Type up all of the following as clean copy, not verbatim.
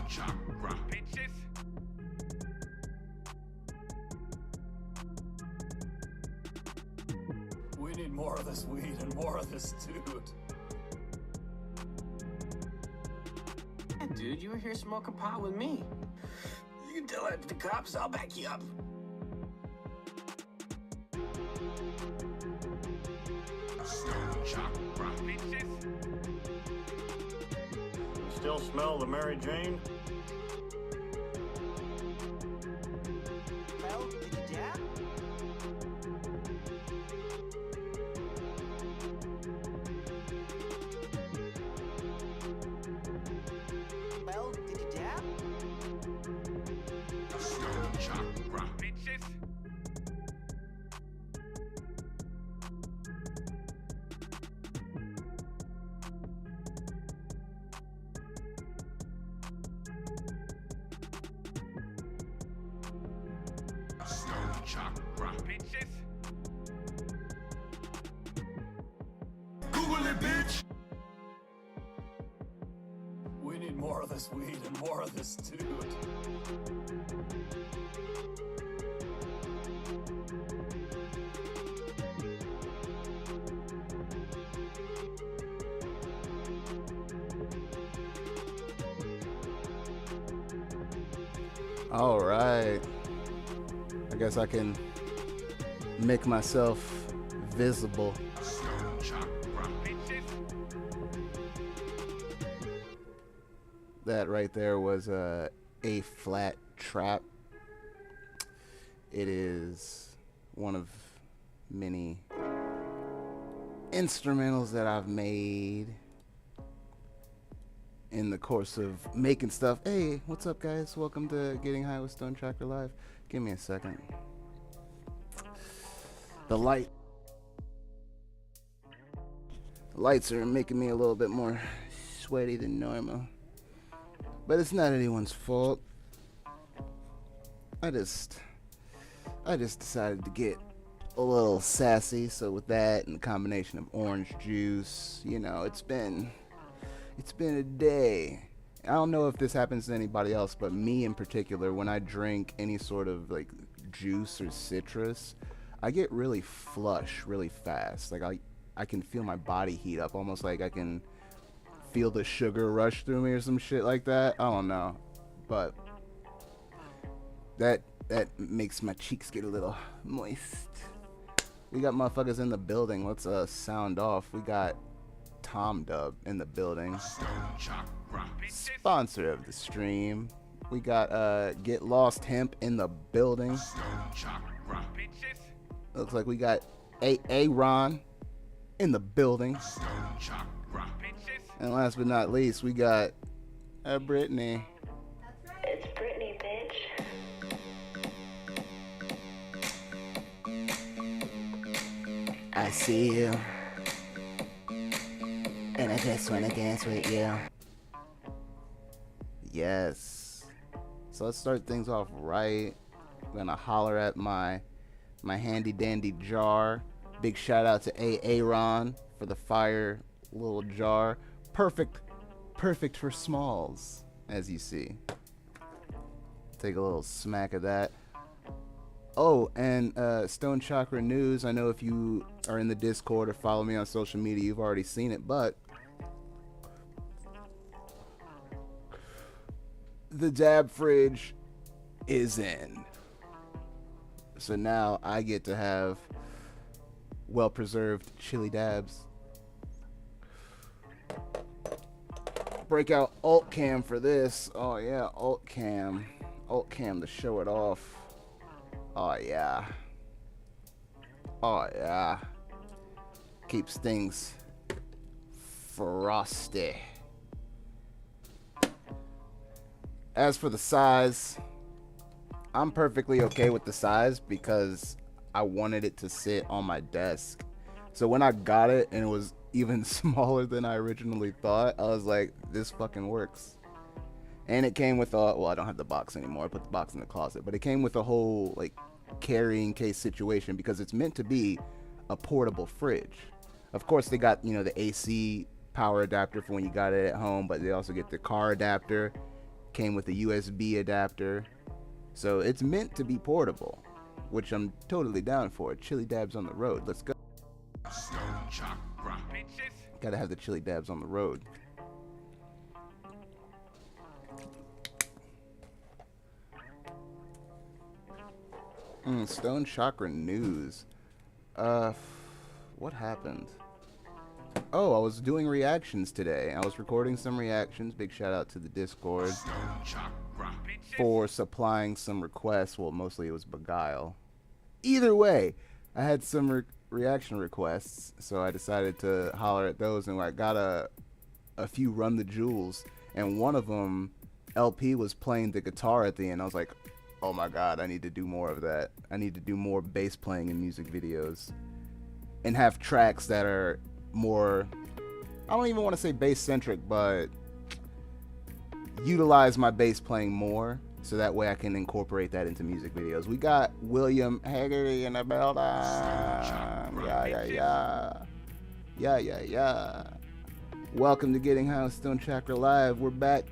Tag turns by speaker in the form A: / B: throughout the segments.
A: Chakra, bitches.
B: We need more of this weed and more of this dude.
C: Yeah, dude, you were here smoking pot with me. You can tell that to the cops, I'll back you up.
A: Stoned Chakra, bitches.
D: You still smell the Mary Jane?
E: Well, did you dab? Well, did you dab?
A: Stoned Chakra, bitches. Stoned Chakra, bitches. Google it, bitch.
B: We need more of this weed and more of this dude.
F: All right. I guess I can make myself visible.
A: Stoned Chakra, bitches.
F: That right there was a A-flat trap. It is one of many instrumentals that I've made in the course of making stuff. Hey, what's up, guys? Welcome to Getting High with Stoned Chakra Live. Give me a second. The lights are making me a little bit more sweaty than normal, but it's not anyone's fault. I just decided to get a little sassy. So with that and the combination of orange juice, you know, it's been a day. I don't know if this happens to anybody else, but me in particular, when I drink any sort of like juice or citrus, I get really flush really fast. Like I can feel my body heat up, almost like I can feel the sugar rush through me or some shit like that. I don't know, but that makes my cheeks get a little moist. We got motherfuckers in the building. Let's sound off. We got Tom Dub in the building,
A: Stoned Chakra, bitches.
F: sponsor of the stream. We got Get Lost Hemp in the building.
A: Stoned Chakra, bitches.
F: Looks like we got Ron in the building.
A: Stoned Chakra, bitches.
F: And last but not least, we got Brittany.
G: It's Brittany, bitch.
F: I see you, and I just wanna dance with you. Yes. So let's start things off right. I'm gonna holler at my handy dandy jar. Big shout out to Aaron for the fire little jar. Perfect for smalls, as you see. Take a little smack of that. Oh, and Stoned Chakra News. I know if you are in the Discord or follow me on social media, you've already seen it, but the dab fridge is in. So now I get to have well-preserved chili dabs. Break out alt cam for this. Oh yeah, alt cam to show it off. Oh yeah. Keeps things frosty. As for the size, I'm perfectly okay with the size because I wanted it to sit on my desk. So when I got it and it was even smaller than I originally thought, I was like, this fucking works. And it came with well, I don't have the box anymore. I put the box in the closet, but it came with a whole like carrying case situation because it's meant to be a portable fridge. Of course, they got, the AC power adapter for when you got it at home, but they also get the car adapter, came with a USB adapter. So it's meant to be portable, which I'm totally down for. Chili dabs on the road. Let's go.
A: Stoned Chakra. Bitches.
F: Gotta have the chili dabs on the road. Stoned Chakra news. What happened? Oh, I was doing reactions today. I was recording some reactions. Big shout out to the Discord
A: Stoned Chakra. Bitches.
F: for supplying some requests. Well, mostly it was Beguile. Either way, I had some reaction requests, so I decided to holler at those, and I got a few Run the Jewels, and one of them, LP was playing the guitar at the end. I was like, oh my god, I need to do more of that. I need to do more bass playing in music videos and have tracks that are more, I don't even want to say bass centric, but utilize my bass playing more so that way I can incorporate that into music videos. We got William Haggerty in the building. Yeah. Welcome to Getting High with Stoned Chakra Live. We're back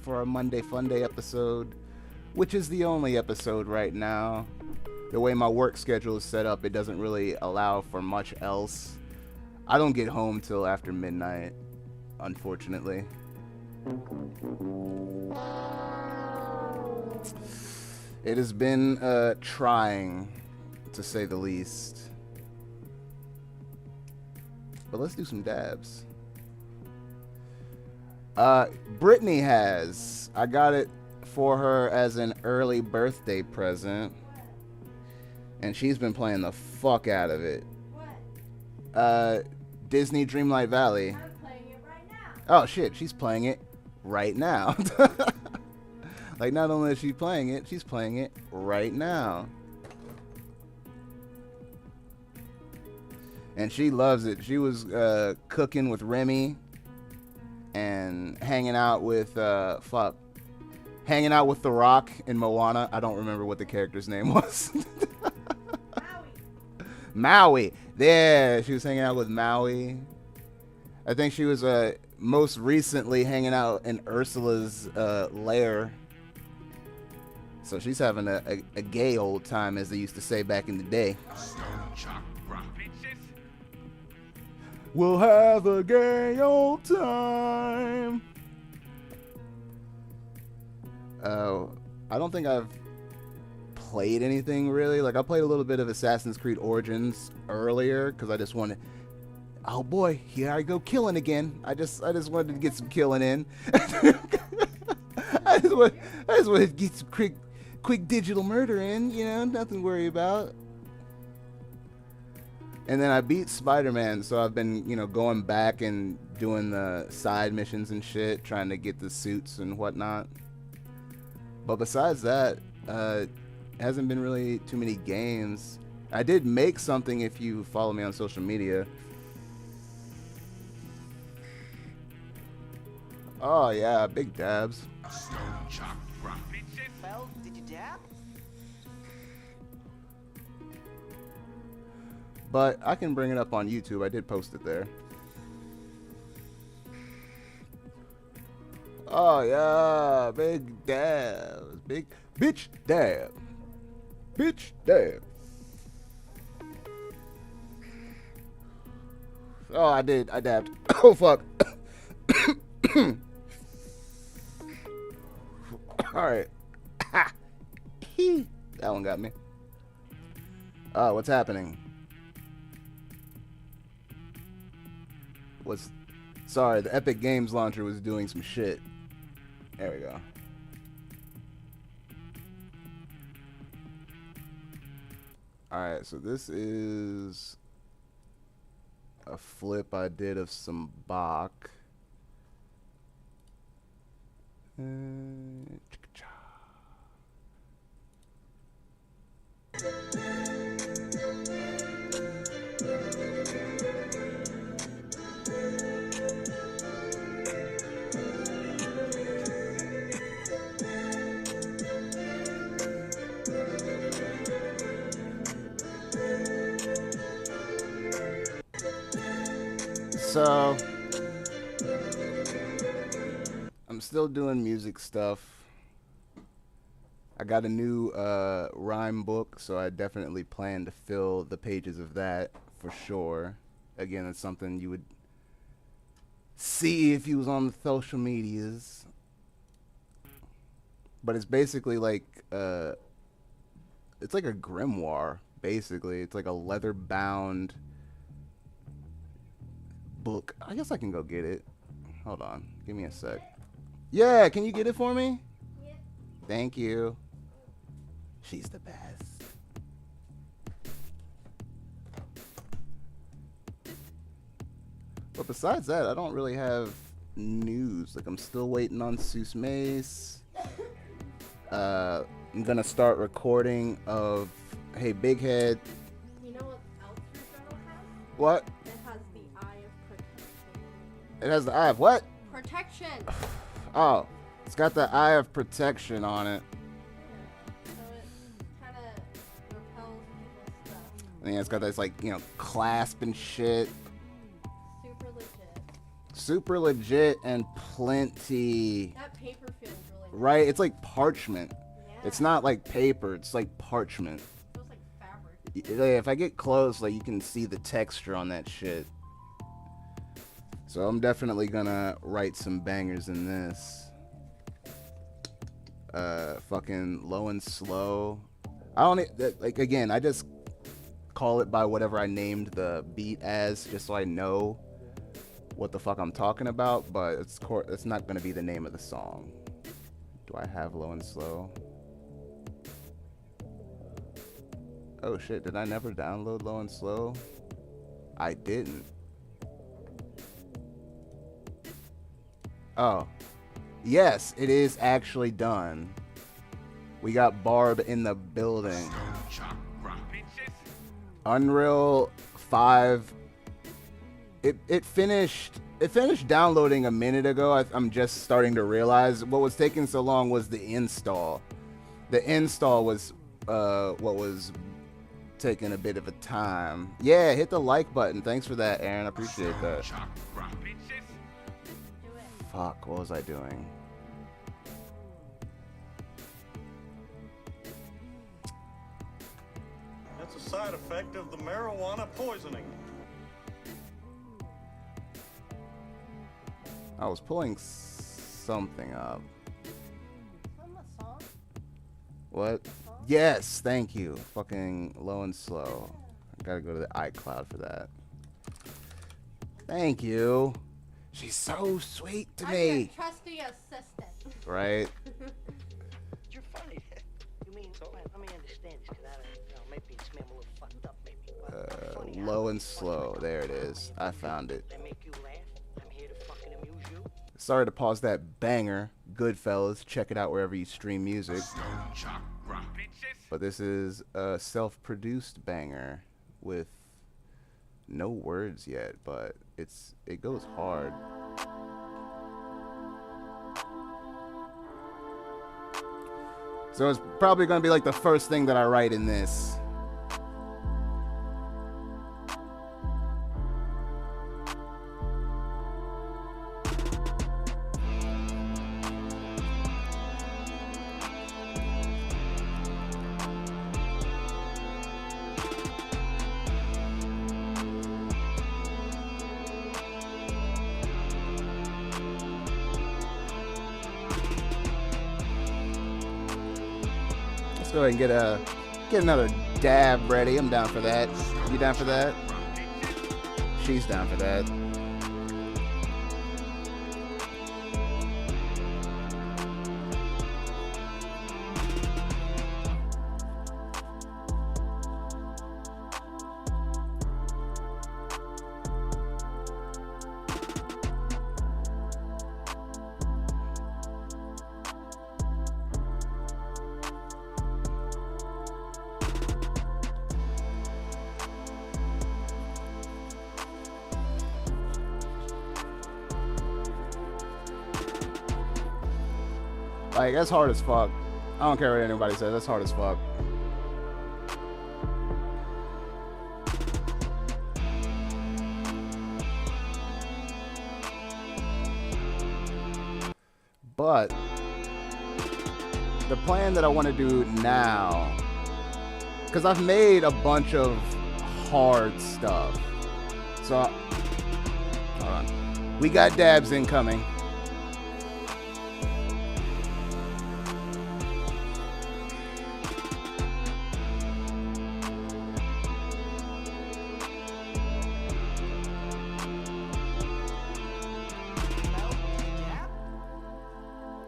F: for our Monday Fun Day episode, which is the only episode right now. The way my work schedule is set up, it doesn't really allow for much else. I don't get home till after midnight, unfortunately. It has been trying, to say the least. But let's do some dabs. Brittany has. I got it for her as an early birthday present, and she's been playing the fuck out of it.
H: What?
F: Disney Dreamlight Valley.
H: I'm playing it right now.
F: Oh shit, she's playing it right now. Like, not only is she playing it, she's playing it right now. And she loves it. She was cooking with Remy and hanging out with hanging out with The Rock in Moana. I don't remember what the character's name was. Maui. Yeah, she was hanging out with Maui. I think she was most recently hanging out in Ursula's lair. So she's having a gay old time, as they used to say back in the day.
A: Stoned Chakra. Bitches.
F: We'll have a gay old time. I don't think I've played anything really. Like, I played a little bit of Assassin's Creed Origins earlier because I just wanted. Oh boy, here I go killing again. I just wanted to get some killing in. I just wanted to get some quick digital murder in. You know, nothing to worry about. And then I beat Spider-Man, so I've been, going back and doing the side missions and shit, trying to get the suits and whatnot. But besides that, hasn't been really too many games. I did make something if you follow me on social media. Oh yeah, big dabs.
A: Stoned Chakra. Bitches.
E: Well, did you dab?
F: But I can bring it up on YouTube. I did post it there. Oh yeah, big dabs. Big bitch dab. Bitch dab. Oh, I dabbed. Oh fuck. Alright. That one got me. Oh, what's happening? Sorry, the Epic Games launcher was doing some shit. There we go. Alright, so this is a flip I did of some Bach. So I'm still doing music stuff. got a new rhyme book, so I definitely plan to fill the pages of that for sure. Again, it's something you would see if you was on the social medias. But it's basically like it's like a grimoire, basically. It's like a leather-bound book. I guess I can go get it. Hold on. Give me a sec. Yeah, can you get it for me?
H: Yeah.
F: Thank you. She's the best. But besides that, I don't really have news. Like, I'm still waiting on Seuss Mace. I'm gonna start recording of Hey Big Head.
H: You know what else your journal has?
F: What?
H: It has the eye of protection.
F: It has the eye of what?
H: Protection!
F: Oh, it's got the eye of protection on it.
H: So it kind of repels people's stuff.
F: And yeah, it's got this, like, you know, clasp and shit.
H: Super legit.
F: Super legit and plenty.
H: That paper feels really good.
F: Right? It's like parchment.
H: Yeah.
F: It's not like paper. It's like parchment.
H: It feels like fabric.
F: If I get close, like, you can see the texture on that shit. So I'm definitely gonna write some bangers in this. Fucking Low and Slow. I don't like, again, I just call it by whatever I named the beat as, just so I know what the fuck I'm talking about, but it's not gonna be the name of the song. Do I have Low and Slow? Oh shit, did I never download Low and Slow? I didn't. Oh. Yes, it is actually done. We got Barb in the building.
A: Stoned Chakra, bitches.
F: Unreal 5. It finished downloading a minute ago. I'm just starting to realize what was taking so long was the install. The install was what was taking a bit of a time. Yeah, hit the like button. Thanks for that, Aaron. I appreciate that.
A: Chakra, bitches.
H: Do it.
F: Fuck, what was I doing?
D: That's a side effect of the marijuana poisoning.
F: I was pulling something up.
H: Isn't that a song?
F: What? Yes, thank you. Fucking Low and Slow. I gotta go to the iCloud for that. Thank you. She's so sweet to
H: I'm
F: me.
H: your trusty assistant.
F: Right?
E: You're funny. You mean, so let me understand this, because maybe it's me, I'm a little fucked up, maybe. But funny how
F: Low and
E: funny
F: Slow.
E: how
F: There it
E: funny
F: is. I found it.
E: They make you laugh. I'm here to fucking amuse you.
F: Sorry to pause that banger. Goodfellas. Check it out wherever you stream music.
A: Stoned Chakra, bitches.
F: But this is a self-produced banger with no words yet, but it goes hard. So it's probably going to be like the first thing that I write in this. Let's go ahead and get another dab ready. I'm down for that. You down for that? She's down for that. Like, that's hard as fuck. I don't care what anybody says. That's hard as fuck. But the plan that I want to do now, because I've made a bunch of hard stuff. So, hold on. We got dabs incoming.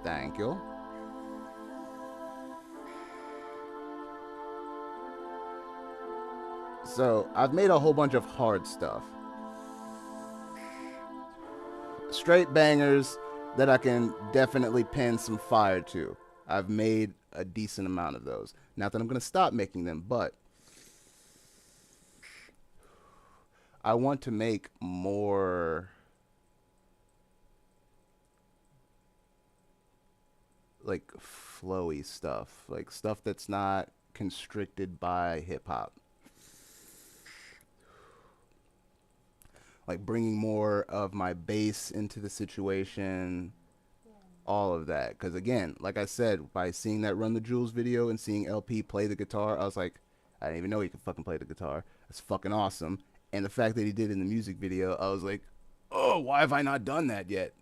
F: Thank you. So, I've made a whole bunch of hard stuff. Straight bangers that I can definitely pin some fire to. I've made a decent amount of those. Not that I'm going to stop making them, but I want to make more like flowy stuff, like stuff that's not constricted by hip hop. Like bringing more of my bass into the situation, all of that. Because again, like I said, by seeing that Run the Jewels video and seeing LP play the guitar, I was like, I didn't even know he could fucking play the guitar. That's fucking awesome. And the fact that he did in the music video, I was like, oh, why have I not done that yet?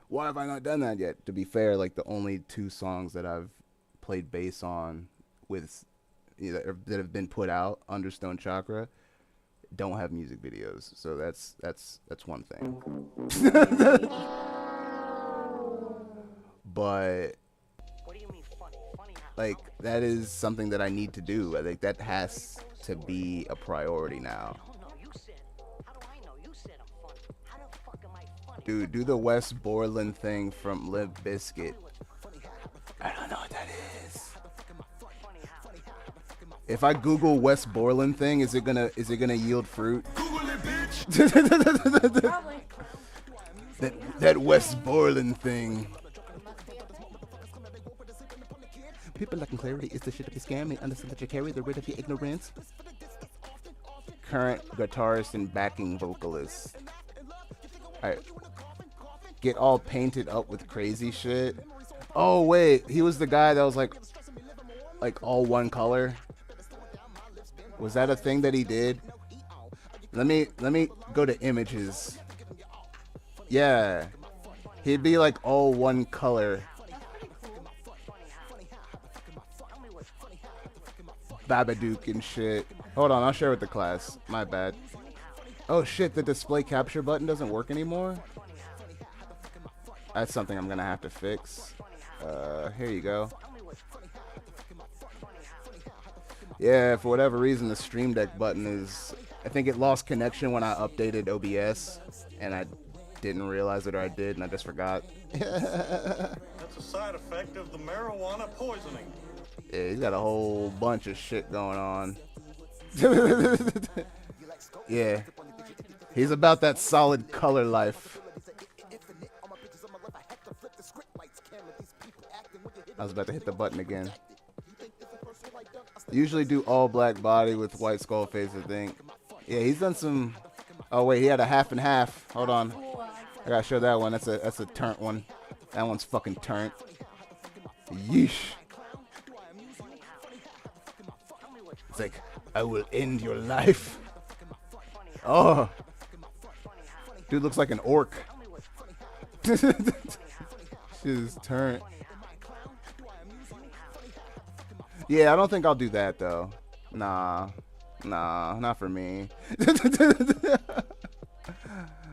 F: Why have I not done that yet? To be fair, like the only 2 songs that I've played bass on with that have been put out under Stoned Chakra don't have music videos, so that's one thing. But
E: What do you mean funny? Funny how?
F: like that is something that I need to do. I think that has to be a priority now.
E: Oh no, you said. How do I know? You said I'm funny. How the fuck am I funny?
F: Dude, do the Wes Borland thing from Limp Bizkit. I don't know what that is. If I Google Wes Borland thing, is it gonna yield fruit?
A: Google it, bitch.
H: Probably.
F: That Wes Borland thing. People lacking clarity is the shit of your scam. Understand that you carry the weight of your ignorance. Current guitarist and backing vocalist. Alright. Get all painted up with crazy shit. Oh wait, he was the guy that was like all one color. Was that a thing that he did? Let me go to images. Yeah. He'd be like all one color. Babadook and shit. Hold on, I'll share with the class. My bad. Oh shit, the display capture button doesn't work anymore? That's something I'm gonna have to fix. Here you go. Yeah, for whatever reason, the Stream Deck button is... I think it lost connection when I updated OBS, and I didn't realize it, or I did, and I just forgot.
D: That's a side effect of the marijuana poisoning.
F: Yeah, he's got a whole bunch of shit going on. Yeah. He's about that solid color life. I was about to hit the button again. Usually do all black body with white skull face, I think. Yeah, he's done some... Oh wait, he had a half and half. Hold on. I gotta show that one. That's a turnt one. That one's fucking turnt. Yeesh. It's like, I will end your life. Oh. Dude looks like an orc. Shit is turnt. Yeah, I don't think I'll do that though. Nah, not for me.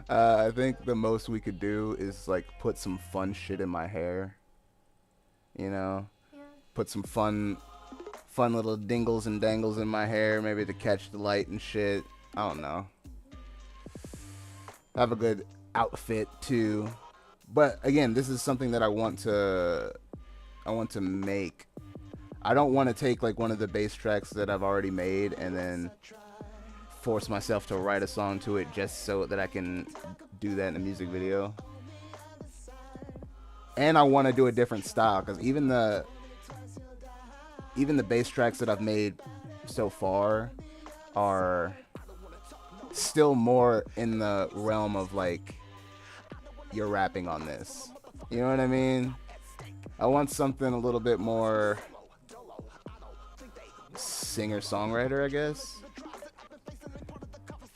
F: I think the most we could do is like put some fun shit in my hair. You know,
H: Yeah.
F: put some fun little dingles and dangles in my hair, maybe to catch the light and shit. I don't know. Have a good outfit too. But again, this is something that I want to make. I don't want to take like one of the bass tracks that I've already made and then force myself to write a song to it just so that I can do that in a music video. And I want to do a different style, because even the bass tracks that I've made so far are still more in the realm of like, you're rapping on this. You know what I mean? I want something a little bit more singer-songwriter, I guess.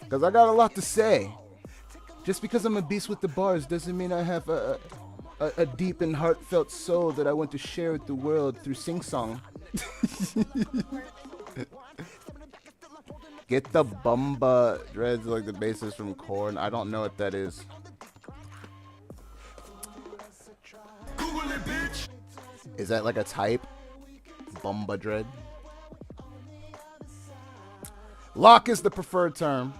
F: Because I got a lot to say. Just because I'm a beast with the bars doesn't mean I have a deep and heartfelt soul that I want to share with the world through sing-song. Get the Bumba dreads, like the bassist from Korn. I don't know what that is.
A: Google it, bitch.
F: Is that like a type? Bumba dread? Lock is the preferred term.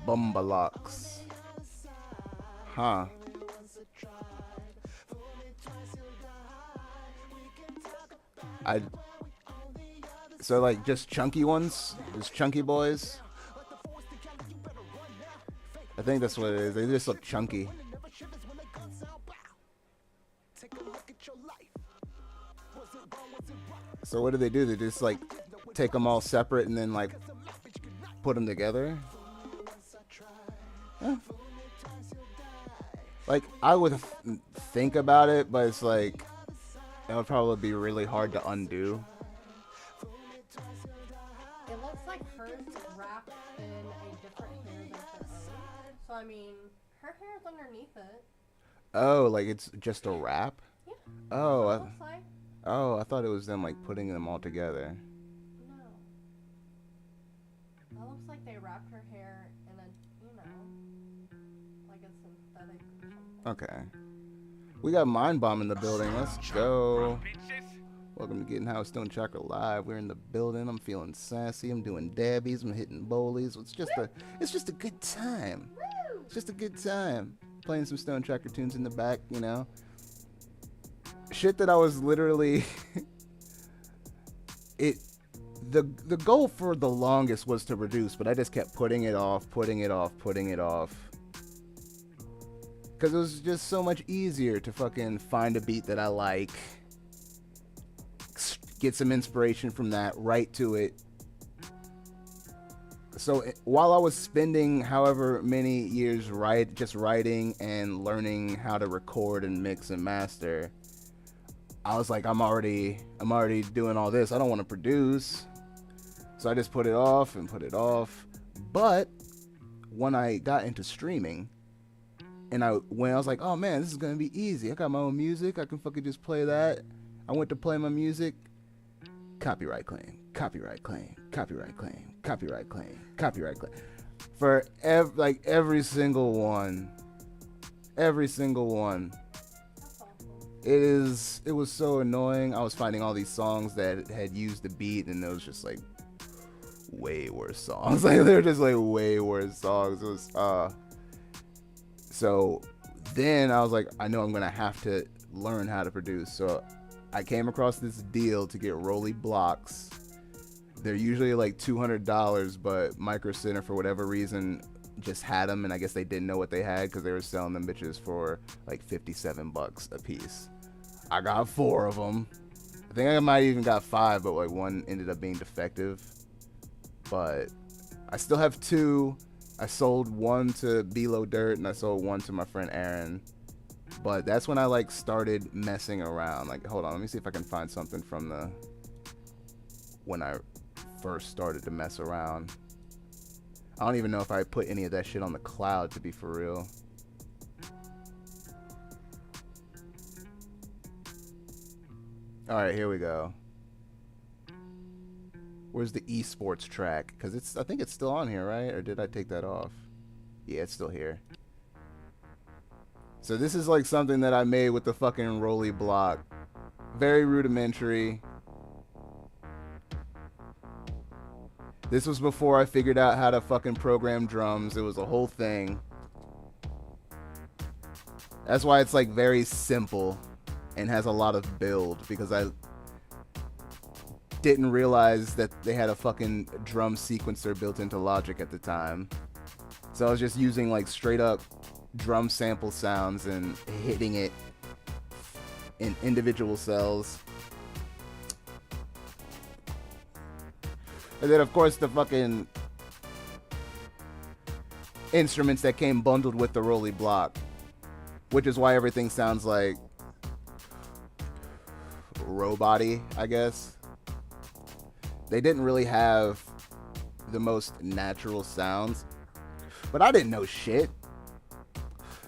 F: Bumba locks. Huh. So like just chunky ones? Just chunky boys? I think that's what it is. They just look chunky. So what do? They just like take them all separate and then like put them together? Huh. Like I would think about it, but it's like that would probably be really hard to undo.
H: It looks like hers is wrapped in a different hair than her own. So I mean, her hair is underneath it.
F: Oh, like it's just a wrap?
H: Yeah.
F: Oh,
H: It looks like.
F: I thought it was them like putting them all together.
H: No. That looks like they wrapped her hair in a, like a synthetic or something.
F: Okay. We got Mind Bomb in the building. Let's go. Welcome to Getting High with Stoned Chakra Live. We're in the building. I'm feeling sassy. I'm doing dabbies. I'm hitting bowlies. It's just a good time. It's just a good time. Playing some Stoned Chakra tunes in the back, you know. Shit that I was literally the goal for the longest was to reduce, but I just kept putting it off. Because it was just so much easier to fucking find a beat that I like, get some inspiration from that, write to it. So while I was spending however many years just writing and learning how to record and mix and master, I was like, I'm already doing all this. I don't want to produce. So I just put it off. But when I got into streaming, and I was like, oh man, this is gonna be easy. I got my own music. I can fucking just play that. I went to play my music. Copyright claim. For every single one. It was so annoying. I was finding all these songs that had used the beat, and it was just like way worse songs. Like they were just like way worse songs. It was so then I was like, I know I'm gonna have to learn how to produce. So I came across this deal to get Rolly blocks. They're usually like $200, but Micro Center for whatever reason just had them, and I guess they didn't know what they had because they were selling them bitches for like $57 a piece. I got 4 of them. I think I might even got 5, but like one ended up being defective. But I still have 2. I sold 1 to Below Dirt, and I sold 1 to my friend Aaron. But that's when I like started messing around. Like, hold on, let me see if I can find something from when I first started to mess around. I don't even know if I put any of that shit on the cloud, to be for real. Alright, here we go. Where's the esports track? Because I think it's still on here, right? Or did I take that off? Yeah, it's still here. So this is like something that I made with the fucking Rolly block. Very rudimentary. This was before I figured out how to fucking program drums. It was a whole thing. That's why it's like very simple and has a lot of build, because I didn't realize that they had a fucking drum sequencer built into Logic at the time. So I was just using like straight up drum sample sounds and hitting it in individual cells. And then, of course, the fucking instruments that came bundled with the Rolly block, which is why everything sounds like robot-y, I guess. They didn't really have the most natural sounds, but I didn't know shit.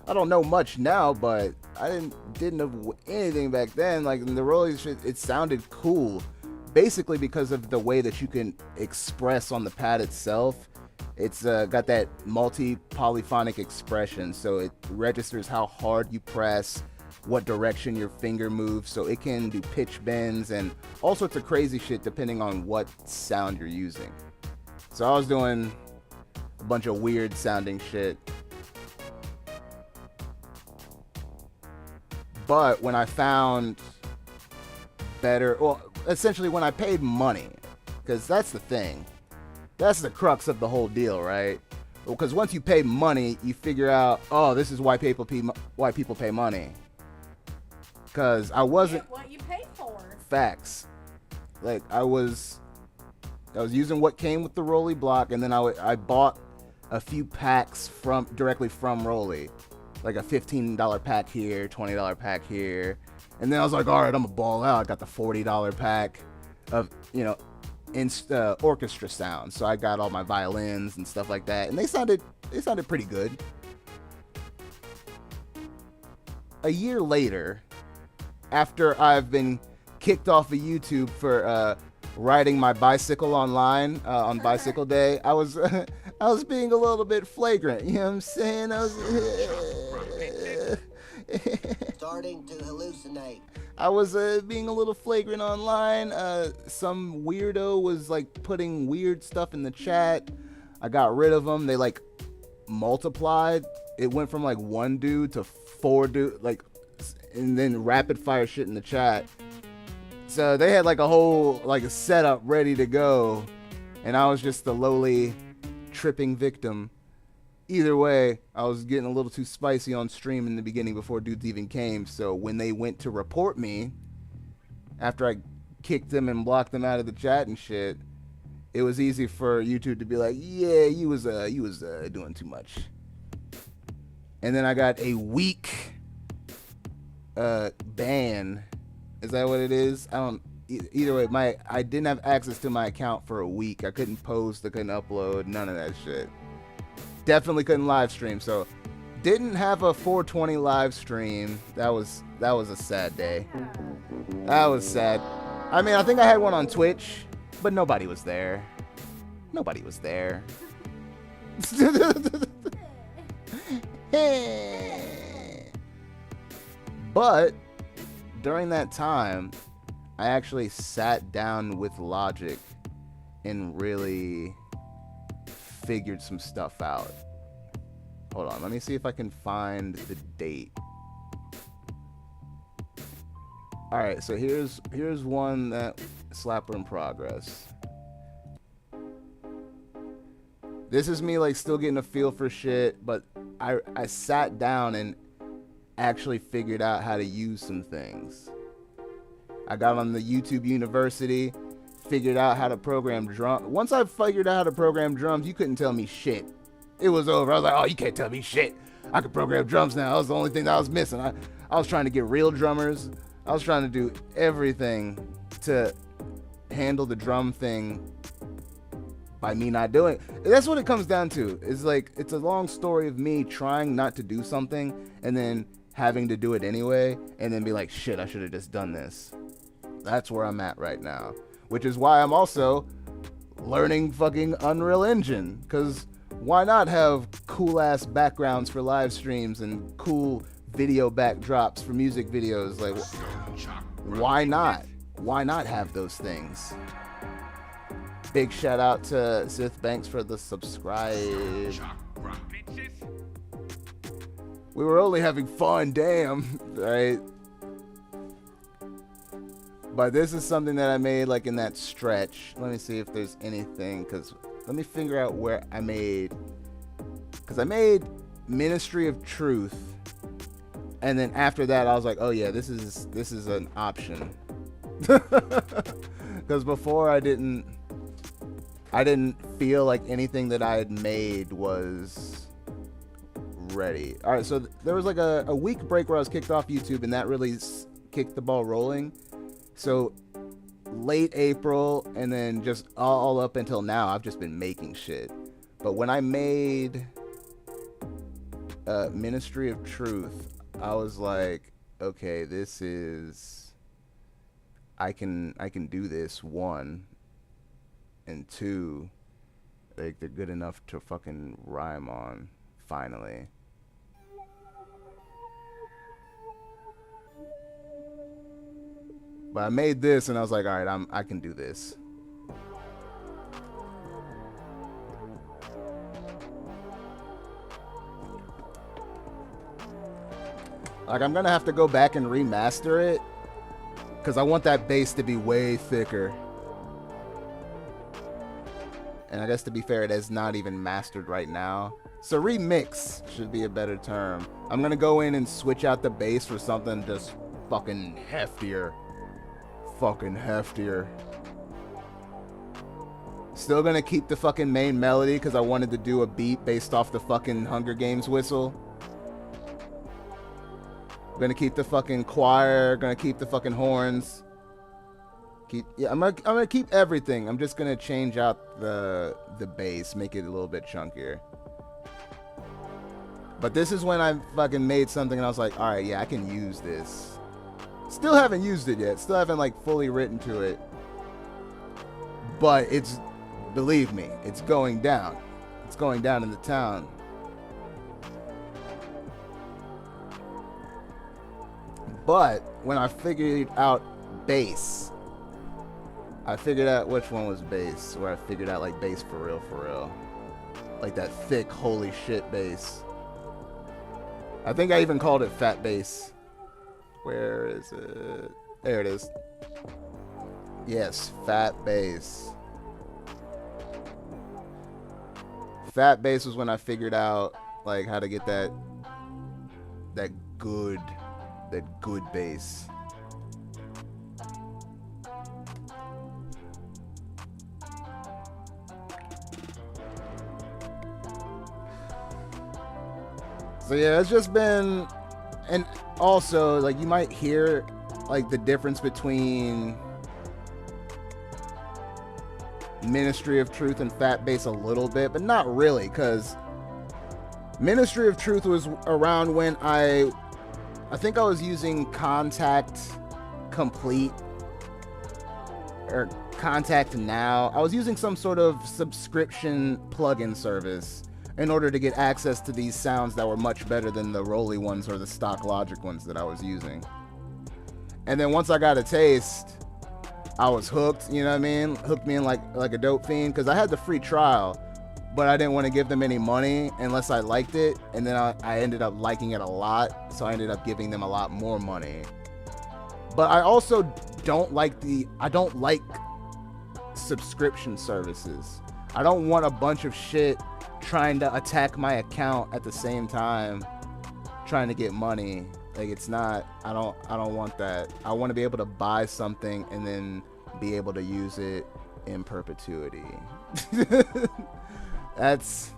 F: I don't know much now, but I didn't know anything back then. Like in the Rolly shit, it sounded cool, basically because of the way that you can express on the pad itself. It's got that multi-polyphonic expression, so it registers how hard you press, what direction your finger moves, so it can do pitch bends and all sorts of crazy shit depending on what sound you're using. So I was doing a bunch of weird sounding shit. But when I found better, well, essentially when I paid money, because that's the thing. That's the crux of the whole deal, right? Because once you pay money, you figure out, oh, this is why people pay money. Because I wasn't...
H: Get what you pay for.
F: Facts. Like, I was using what came with the Rolly block, and then I bought a few packs directly from Rolly. Like a $15 pack here, $20 pack here. And then I was like, all right, I'm gonna ball out. I got the $40 pack of, orchestra sound. So I got all my violins and stuff like that. And they sounded pretty good. A year later, after I've been kicked off of YouTube for riding my bicycle online on Bicycle Day, I was being a little bit flagrant. You know what I'm saying?
I: Starting to hallucinate.
F: I was being a little flagrant online. Some weirdo was like putting weird stuff in the chat. I got rid of them. They like multiplied. It went from like 1 dude to 4 dude, like, and then rapid fire shit in the chat. So they had like a whole like setup ready to go, and I was just the lowly tripping victim. Either way, I was getting a little too spicy on stream in the beginning before dudes even came. So when they went to report me, after I kicked them and blocked them out of the chat and shit, it was easy for YouTube to be like, yeah, you was doing too much. And then I got a week ban. Is that what it is? I don't. Either way, I didn't have access to my account for a week. I couldn't post. I couldn't upload. None of that shit. Definitely couldn't live stream. So didn't have a 420 live stream. That was a sad day. That was sad. I mean, I think I had one on Twitch, but nobody was there. Nobody was there. But during that time, I actually sat down with Logic and really figured some stuff out. Hold on, let me see if I can find the date. Alright, so here's one that Slapper in progress. This is me like still getting a feel for shit, but I sat down and actually figured out how to use some things. I got on the YouTube University, figured out how to program drums. Once I figured out how to program drums, you couldn't tell me shit. It was over. I was like, oh, you can't tell me shit. I can program drums now. That was the only thing that I was missing. I was trying to get real drummers. I was trying to do everything to handle the drum thing by me not doing it. That's what it comes down to. It's like, it's a long story of me trying not to do something and then having to do it anyway and then be like, shit, I should have just done this. That's where I'm at right now. Which is why I'm also learning fucking Unreal Engine. Because why not have cool ass backgrounds for live streams and cool video backdrops for music videos? Like, why not? Why not have those things? Big shout out to Sith Banks for the subscribe. We were only having fun, damn, right? But this is something that I made like in that stretch. Let me see if there's anything, because let me figure out where I made, because I made Ministry of Truth, and then after that I was like, oh yeah, this is an option. Because before I didn't I didn't feel like anything that I had made was ready. All right, so there was like a week break where I was kicked off YouTube, and that really kicked the ball rolling. So late April, and then just all up until now, I've just been making shit. But when I made Ministry of Truth, I was like, okay, this is, I can do this, one, and two, like, they're good enough to fucking rhyme on, finally. But I made this, and I was like, all right, I can do this. Like, I'm gonna have to go back and remaster it, because I want that bass to be way thicker. And I guess, to be fair, it is not even mastered right now. So remix should be a better term. I'm gonna go in and switch out the bass for something just fucking heftier. Fucking heftier. Still gonna keep the fucking main melody, because I wanted to do a beat based off the fucking Hunger Games whistle. Gonna keep the fucking choir, gonna keep the fucking horns. I'm gonna keep everything. I'm just gonna change out the bass, make it a little bit chunkier. But this is when I fucking made something and I was like, alright, yeah, I can use this. Still haven't used it yet. Still haven't like fully written to it. But it's, believe me, it's going down. It's going down in the town. But when I figured out bass, I figured out which one was bass, where I figured out like bass for real. Like that thick, holy shit bass. I think I even called it fat bass. Where is it? There it is. Yes, fat bass. Fat bass was when I figured out like how to get that good bass. So yeah, it's just been, and also like you might hear like the difference between Ministry of Truth and Fat Bass a little bit, but not really, because Ministry of Truth was around when I think I was using Contact Complete or Contact Now. I was using some sort of subscription plugin service in order to get access to these sounds that were much better than the Roly ones or the stock Logic ones that I was using. And then once I got a taste, I was hooked, you know what I mean? Hooked me in like a dope fiend, because I had the free trial, but I didn't want to give them any money unless I liked it, and then I ended up liking it a lot, so I ended up giving them a lot more money. But I also don't like subscription services. I don't want a bunch of shit trying to attack my account at the same time, trying to get money. Like, it's not, I don't want that. I want to be able to buy something and then be able to use it in perpetuity. That's,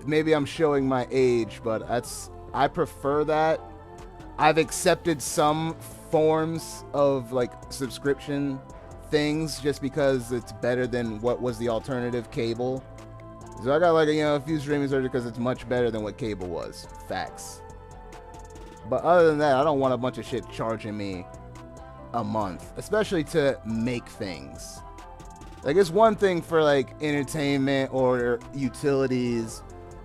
F: maybe I'm showing my age, but I prefer that. I've accepted some forms of like subscription things just because it's better than what was the alternative, cable. So I got like a few streaming services because it's much better than what cable was. Facts. But other than that, I don't want a bunch of shit charging me a month, especially to make things. Like, it's one thing for like entertainment or utilities,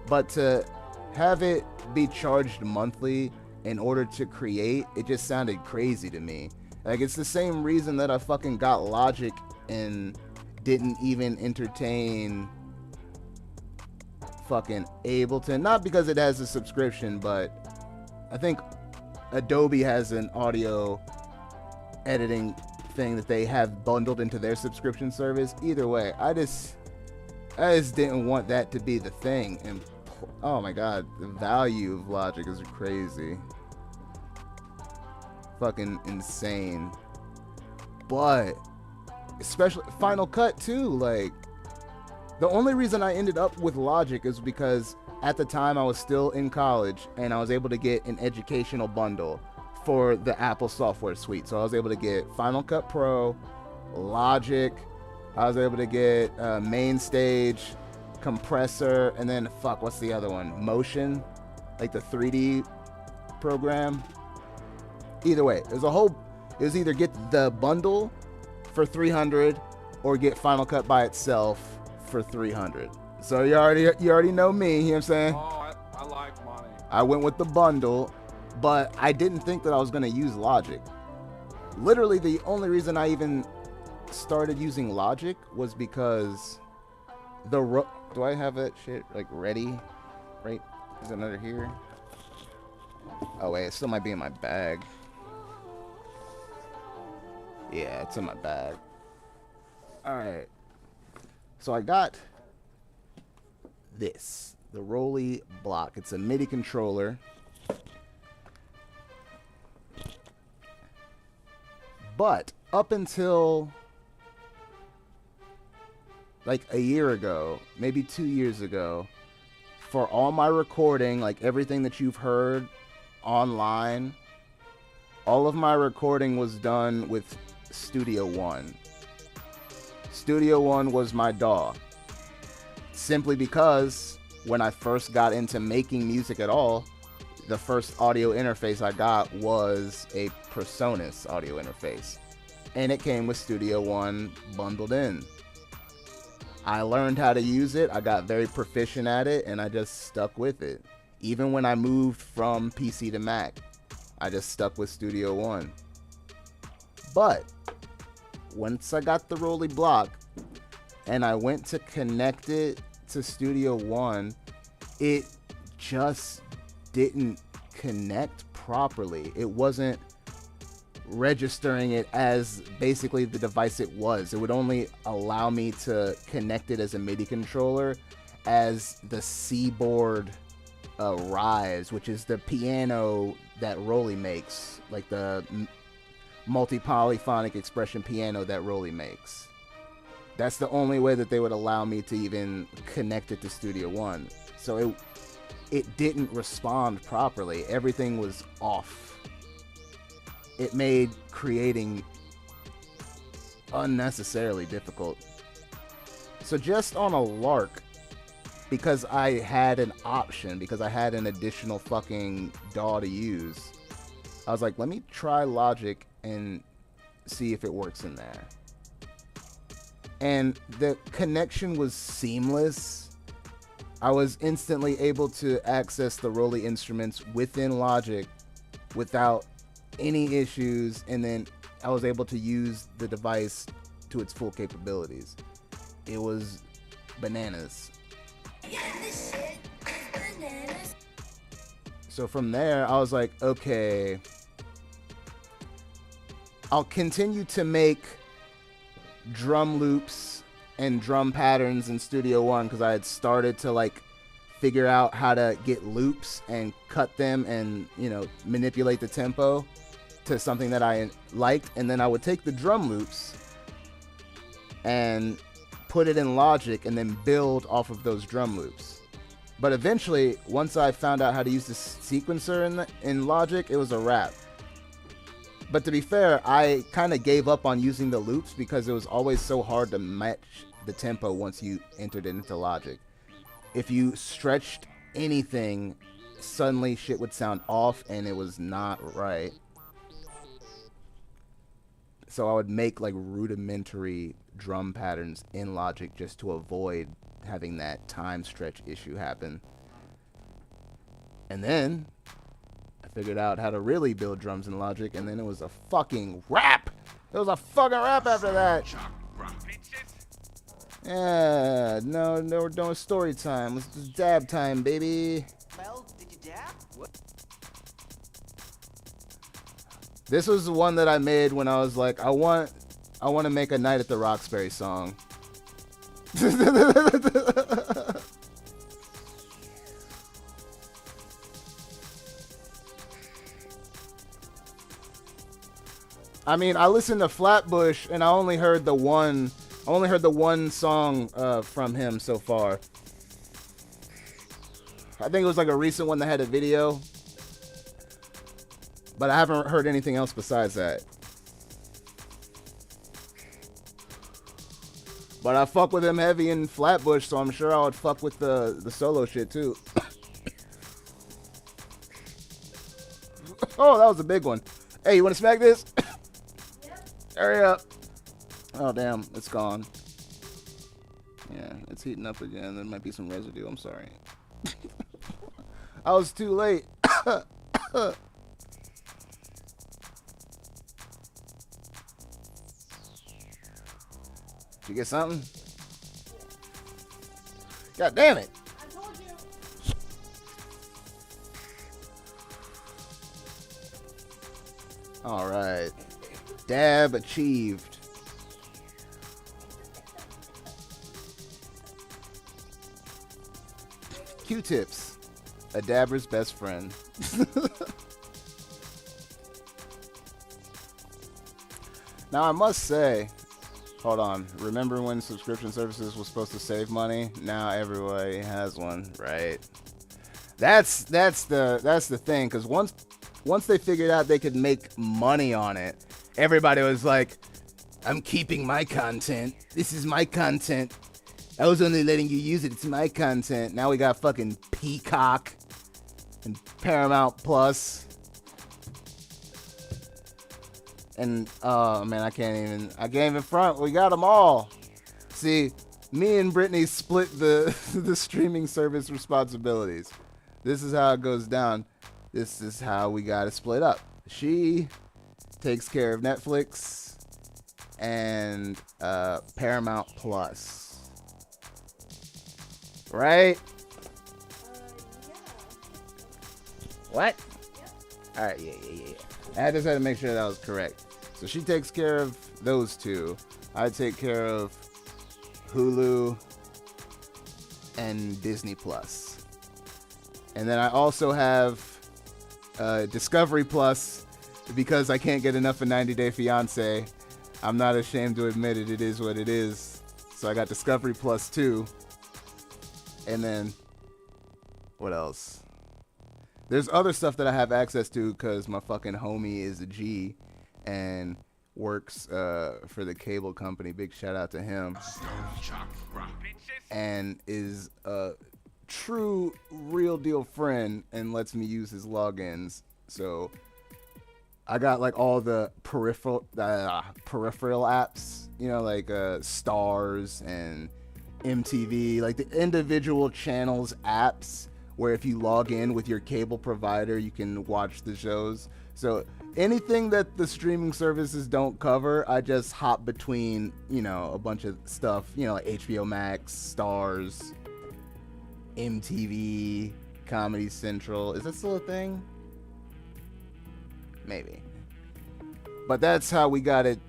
F: but to have it be charged monthly in order to create, it just sounded crazy to me. Like, it's the same reason that I fucking got Logic and didn't even entertain fucking Ableton. Not because it has a subscription, but I think Adobe has an audio editing thing that they have bundled into their subscription service. Either way, I just didn't want that to be the thing. And oh my god, the value of Logic is crazy. Fucking insane. But especially Final Cut too, like The only reason I ended up with Logic is because at the time I was still in college and I was able to get an educational bundle for the Apple software suite. So I was able to get Final Cut Pro, Logic, I was able to get Main Stage, Compressor, and then what's the other one? Motion, like the 3D program. Either way, it was either get the bundle for $300 or get Final Cut by itself for $300. So you already know me, you know what I'm saying?
B: Oh, I like money.
F: I went with the bundle, but I didn't think that I was going to use Logic. Literally, the only reason I even started using Logic was because do I have that shit like ready? Right? Is it under here? Oh wait, it still might be in my bag. Yeah, it's in my bag. Alright. So I got this. The Rolly Block. It's a MIDI controller. But up until like a year ago, maybe 2 years ago, for all my recording, like everything that you've heard online, all of my recording was done with Studio One. Studio One was my DAW. Simply because when I first got into making music at all, the first audio interface I got was a PreSonus audio interface. And it came with Studio One bundled in. I learned how to use it, I got very proficient at it, and I just stuck with it. Even when I moved from PC to Mac, I just stuck with Studio One. But once I got the Rolly Block and I went to connect it to Studio One, it just didn't connect properly. It wasn't registering it as basically the device it was. It would only allow me to connect it as a MIDI controller as the Seaboard Rise, which is the piano that Rolly makes, like the multi-polyphonic expression piano that Rolly makes. That's the only way that they would allow me to even connect it to Studio One. So it didn't respond properly. Everything was off. It made creating unnecessarily difficult. So just on a lark, because I had an option, because I had an additional fucking DAW to use, I was like, let me try Logic and see if it works in there. And the connection was seamless. I was instantly able to access the Rolly instruments within Logic without any issues, and then I was able to use the device to its full capabilities. It was bananas. So from there, I was like, okay, I'll continue to make drum loops and drum patterns in Studio One because I had started to like figure out how to get loops and cut them and, you know, manipulate the tempo to something that I liked. And then I would take the drum loops and put it in Logic and then build off of those drum loops. But eventually, once I found out how to use the sequencer in Logic, it was a wrap. But to be fair, I kind of gave up on using the loops because it was always so hard to match the tempo once you entered it into Logic. If you stretched anything, suddenly shit would sound off and it was not right. So I would make like rudimentary drum patterns in Logic just to avoid having that time stretch issue happen. And then I figured out how to really build drums in Logic, and then it was a fucking rap. It was a fucking rap after that. Yeah, no, we're doing story time. Let's do dab time, baby.
E: Well, did you dab? What?
F: This was the one that I made when I was like, I want to make a Night at the Roxbury song. I mean, I listened to Flatbush and I only heard the one I only heard the one song from him so far. I think it was like a recent one that had a video. But I haven't heard anything else besides that. But I fuck with him heavy in Flatbush, so I'm sure I would fuck with the solo shit too. Oh, that was a big one. Hey, you want to smack this?
H: Yep.
F: Hurry up. Oh, damn. It's gone. Yeah, it's heating up again. There might be some residue. I'm sorry. I was too late. Did you get something? God damn it.
H: I told you.
F: All right. Dab achieved. Q-tips. A dabber's best friend. Now, I must say, hold on. Remember when subscription services was supposed to save money? Now everybody has one, right? That's the thing, because once they figured out they could make money on it, everybody was like, I'm keeping my content. This is my content. I was only letting you use it. It's my content. Now we got fucking Peacock and Paramount Plus. And oh man, I can't even front. We got them all. See, me and Brittany split the the streaming service responsibilities. This is how it goes down. This is how we got it split up. She takes care of Netflix and Paramount Plus. Right?
H: Yeah.
F: What? All right, yeah. I just had to make sure that was correct. So she takes care of those two. I take care of Hulu and Disney Plus. And then I also have Discovery Plus because I can't get enough of 90 Day Fiancé. I'm not ashamed to admit it. It is what it is. So I got Discovery Plus too. And then what else? There's other stuff that I have access to because my fucking homie is a G and works for the cable company. Big shout out to him.
A: Stoned Chakra.
F: And is a true real deal friend and lets me use his logins. So I got like all the peripheral apps, you know, like Stars and MTV, like the individual channels apps where if you log in with your cable provider, you can watch the shows. So anything that the streaming services don't cover, I just hop between, you know, a bunch of stuff, you know, like HBO Max, Stars, MTV, Comedy Central. Is that still a thing? Maybe. But that's how we got it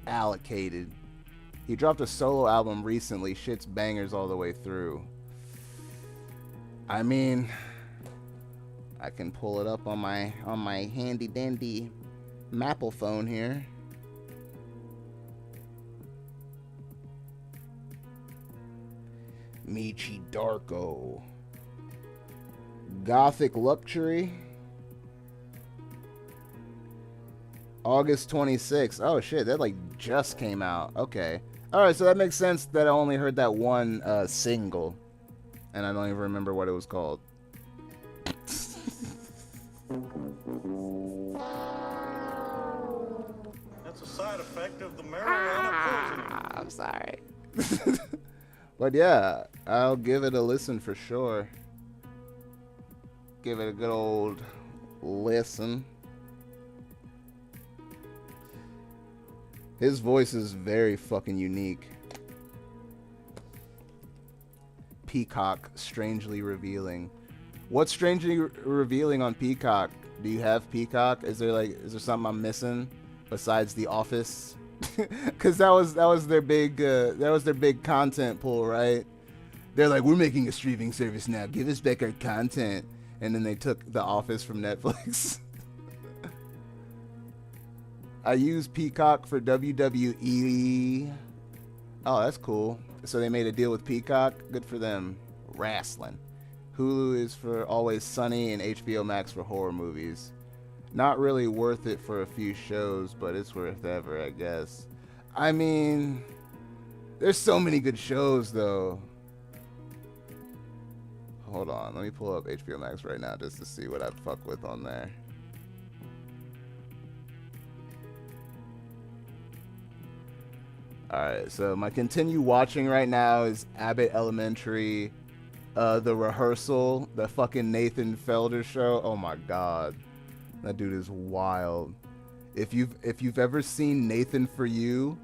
F: allocated. He dropped a solo album recently. Shit's bangers all the way through. I mean, I can pull it up on my handy dandy Maple phone here. Michi Darko. Gothic Luxury. August 26th. Oh shit, that like just came out. Okay. Alright, so that makes sense that I only heard that one single. And I don't even remember what it was called.
D: That's a side effect of the marijuana poisoning.
F: I'm sorry. But yeah, I'll give it a listen for sure. Give it a good old listen. His voice is very fucking unique. Peacock, strangely revealing. What's strangely revealing on Peacock? Do you have Peacock? Is there something I'm missing besides The Office? Because that was their big content pool, right? They're like, we're making a streaming service now. Give us back our content, and then they took The Office from Netflix. I use Peacock for WWE Oh, that's cool. So they made a deal with Peacock. Good for them. Wrestling. Hulu is for Always Sunny and HBO Max for horror movies. Not really worth it for a few shows, but it's worth ever, I guess. I mean, there's so many good shows, though. Hold on, let me pull up HBO Max right now just to see what I'd fuck with on there. Alright, so my continue watching right now is Abbott Elementary, The Rehearsal, the fucking Nathan Felder show. Oh my god. That dude is wild. If you've ever seen Nathan For You,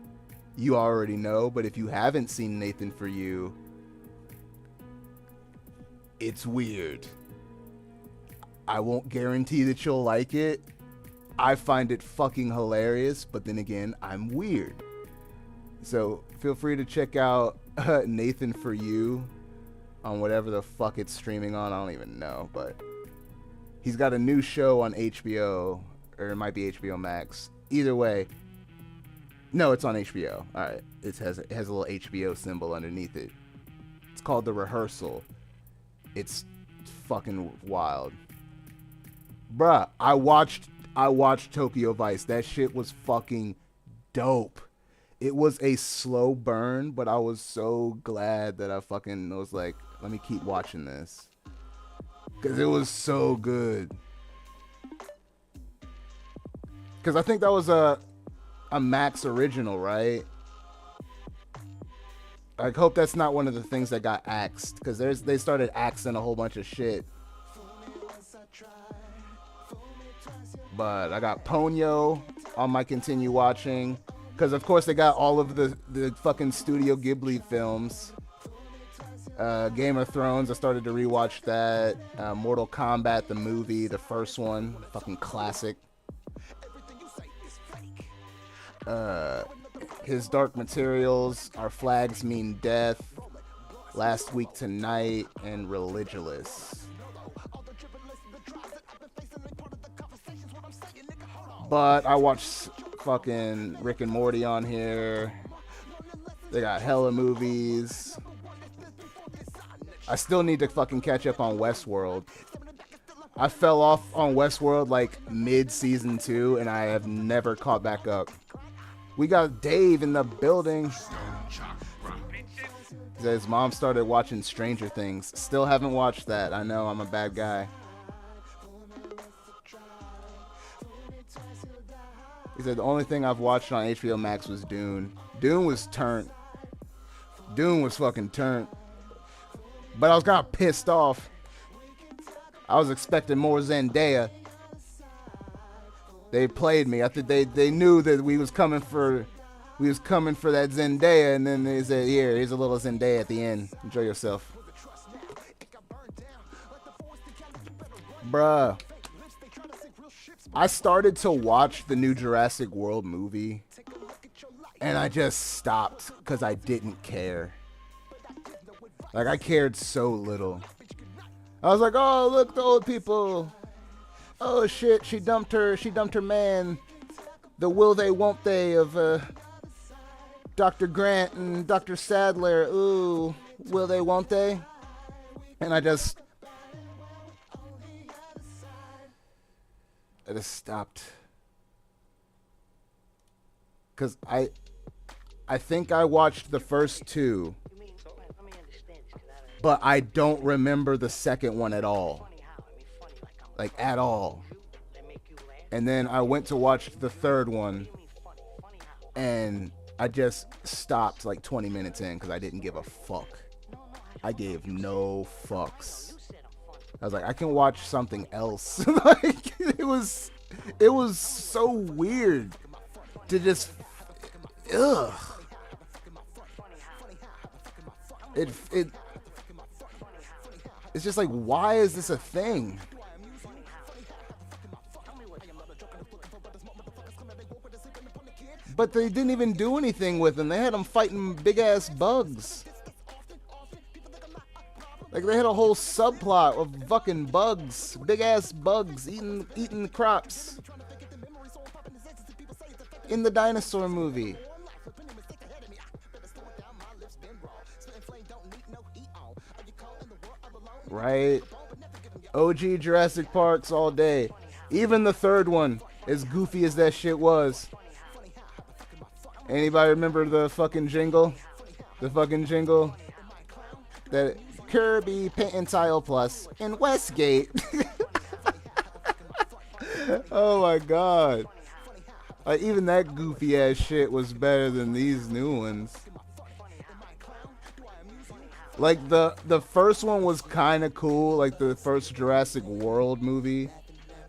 F: you already know, but if you haven't seen Nathan For You, it's weird. I won't guarantee that you'll like it. I find it fucking hilarious, but then again, I'm weird. So feel free to check out Nathan For You on whatever the fuck it's streaming on. I don't even know, but he's got a new show on HBO, or it might be HBO Max. Either way, no, it's on HBO. All right, it has a little HBO symbol underneath it. It's called The Rehearsal. It's fucking wild, bruh. I watched Tokyo Vice. That shit was fucking dope. It was a slow burn, but I was so glad that I fucking was like, let me keep watching this. Because it was so good. Because I think that was a Max original, right? I hope that's not one of the things that got axed. Because they started axing a whole bunch of shit. But I got Ponyo on my continue watching. Because, of course, they got all of the fucking Studio Ghibli films. Game of Thrones, I started to rewatch that. Mortal Kombat, the movie, the first one. Fucking classic. His Dark Materials, Our Flags Mean Death, Last Week Tonight, and Religulous. But I watched fucking Rick and Morty on here. They got hella movies. I still need to fucking catch up on Westworld. I fell off on Westworld like mid-season 2, and I have never caught back up. We got Dave in the building. His mom started watching Stranger Things. Still haven't watched that. I know, I'm a bad guy. He said the only thing I've watched on HBO Max was Dune. Dune was turnt. Dune was fucking turnt. But I was kind of pissed off. I was expecting more Zendaya. They played me. I think they knew that we was coming for that Zendaya, and then they said, here's a little Zendaya at the end. Enjoy yourself. Bruh. I started to watch the new Jurassic World movie, and I just stopped because I didn't care. Like, I cared so little. I was like, oh, look, the old people. Oh, shit, she dumped her man. The will they, won't they of Dr. Grant and Dr. Sadler. Ooh, will they, won't they? And I just stopped. Because I think I watched the first two, but I don't remember the second one at all. Like, at all. And then I went to watch the third one, and I just stopped like 20 minutes in because I didn't give a fuck. I gave no fucks. I was like, I can watch something else. Like, it was so weird to just, ugh. It's just like, why is this a thing? But they didn't even do anything with them. They had them fighting big-ass bugs. Like, they had a whole subplot of fucking bugs. Big-ass bugs eating the crops. In the dinosaur movie. right? OG Jurassic Parks all day. Even the third one, as goofy as that shit was. Anybody remember the fucking jingle? The fucking jingle? That Kirby Paint and Tile Plus in Westgate. Oh my god. Like, even that goofy ass shit was better than these new ones. Like, the first one was kind of cool, like the first Jurassic World movie,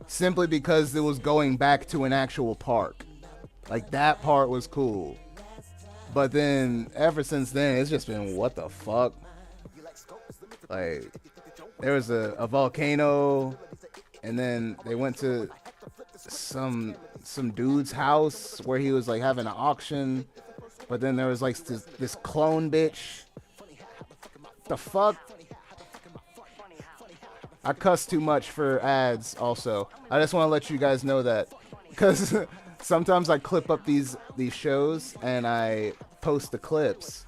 F: simply because it was going back to an actual park. Like, that part was cool. But then, ever since then, it's just been, what the fuck? Like, there was a volcano, and then they went to some dude's house where he was like having an auction, but then there was like this clone bitch. The fuck? I cuss too much for ads also. I just want to let you guys know that, because sometimes I clip up these shows and I post the clips,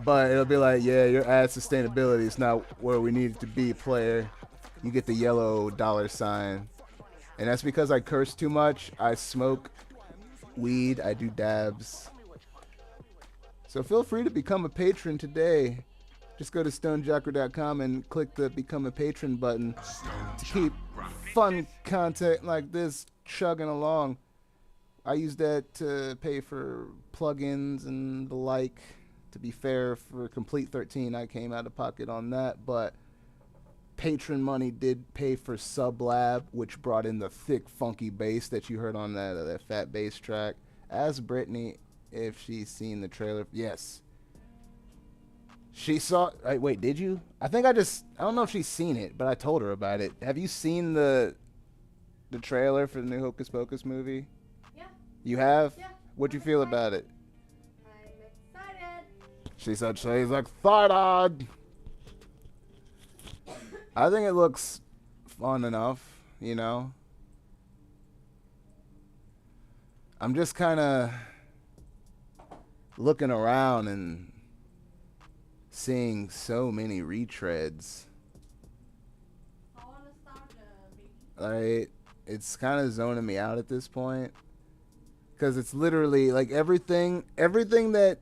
F: but it'll be like, yeah, your ad sustainability is not where we need it to be, player. You get the yellow $sign. And that's because I curse too much. I smoke weed. I do dabs. So feel free to become a patron today. Just go to stonedchakra.com and click the Become a Patron button to keep fun content like this chugging along. I use that to pay for plugins and the like. To be fair, for Complete 13, I came out of pocket on that, but patron money did pay for Sublab, which brought in the thick, funky bass that you heard on that fat bass track. Ask Brittany if she's seen the trailer. Yes. She saw... Wait, did you? I don't know if she's seen it, but I told her about it. Have you seen the trailer for the new Hocus Pocus movie?
H: Yeah.
F: You have?
H: Yeah.
F: What'd you feel about it?
H: I'm excited.
F: She said she's excited. I think it looks fun enough, you know. I'm just kind of looking around and seeing so many retreads.
H: All nostalgia, baby.
F: Like, it's kind of zoning me out at this point, because it's literally like everything that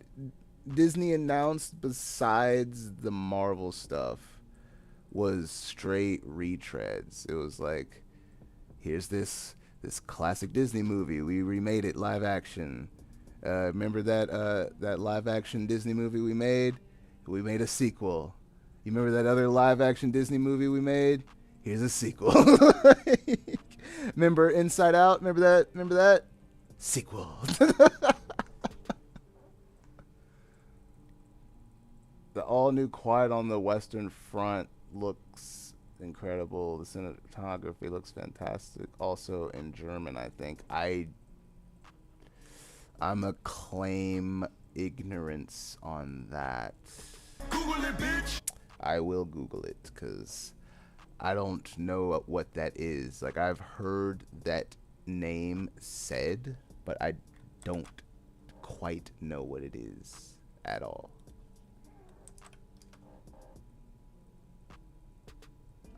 F: Disney announced besides the Marvel stuff was straight retreads. It was like, here's this classic Disney movie. We remade it live action. Remember that live action Disney movie we made? We made a sequel. You remember that other live action Disney movie we made? Here's a sequel. Remember Inside Out? Remember that? Sequel. The all new Quiet on the Western Front looks incredible. The cinematography looks fantastic. Also in German, I think. I'm a claim ignorance on that.
A: Google it, bitch.
F: I will Google it, because I don't know what that is. Like, I've heard that name said, but I don't quite know what it is at all.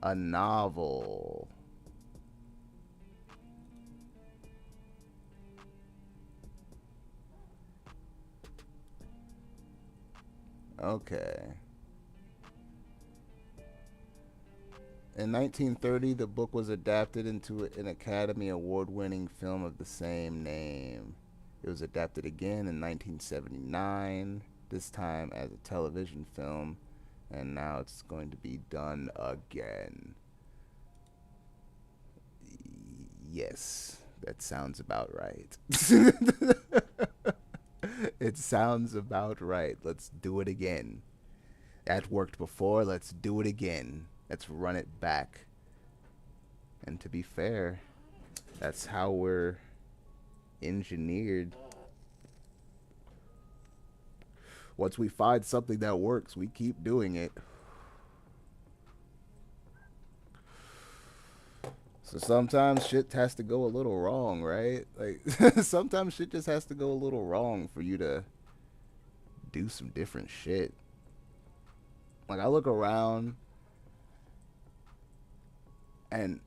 F: A novel. Okay. In 1930, the book was adapted into an Academy Award-winning film of the same name. It was adapted again in 1979, this time as a television film, and now it's going to be done again. Yes, that sounds about right. It sounds about right. Let's do it again. That worked before. Let's do it again. Let's run it back. And to be fair, that's how we're engineered. Once we find something that works, we keep doing it. So sometimes shit has to go a little wrong, right? Like, sometimes shit just has to go a little wrong for you to do some different shit. Like, I look around And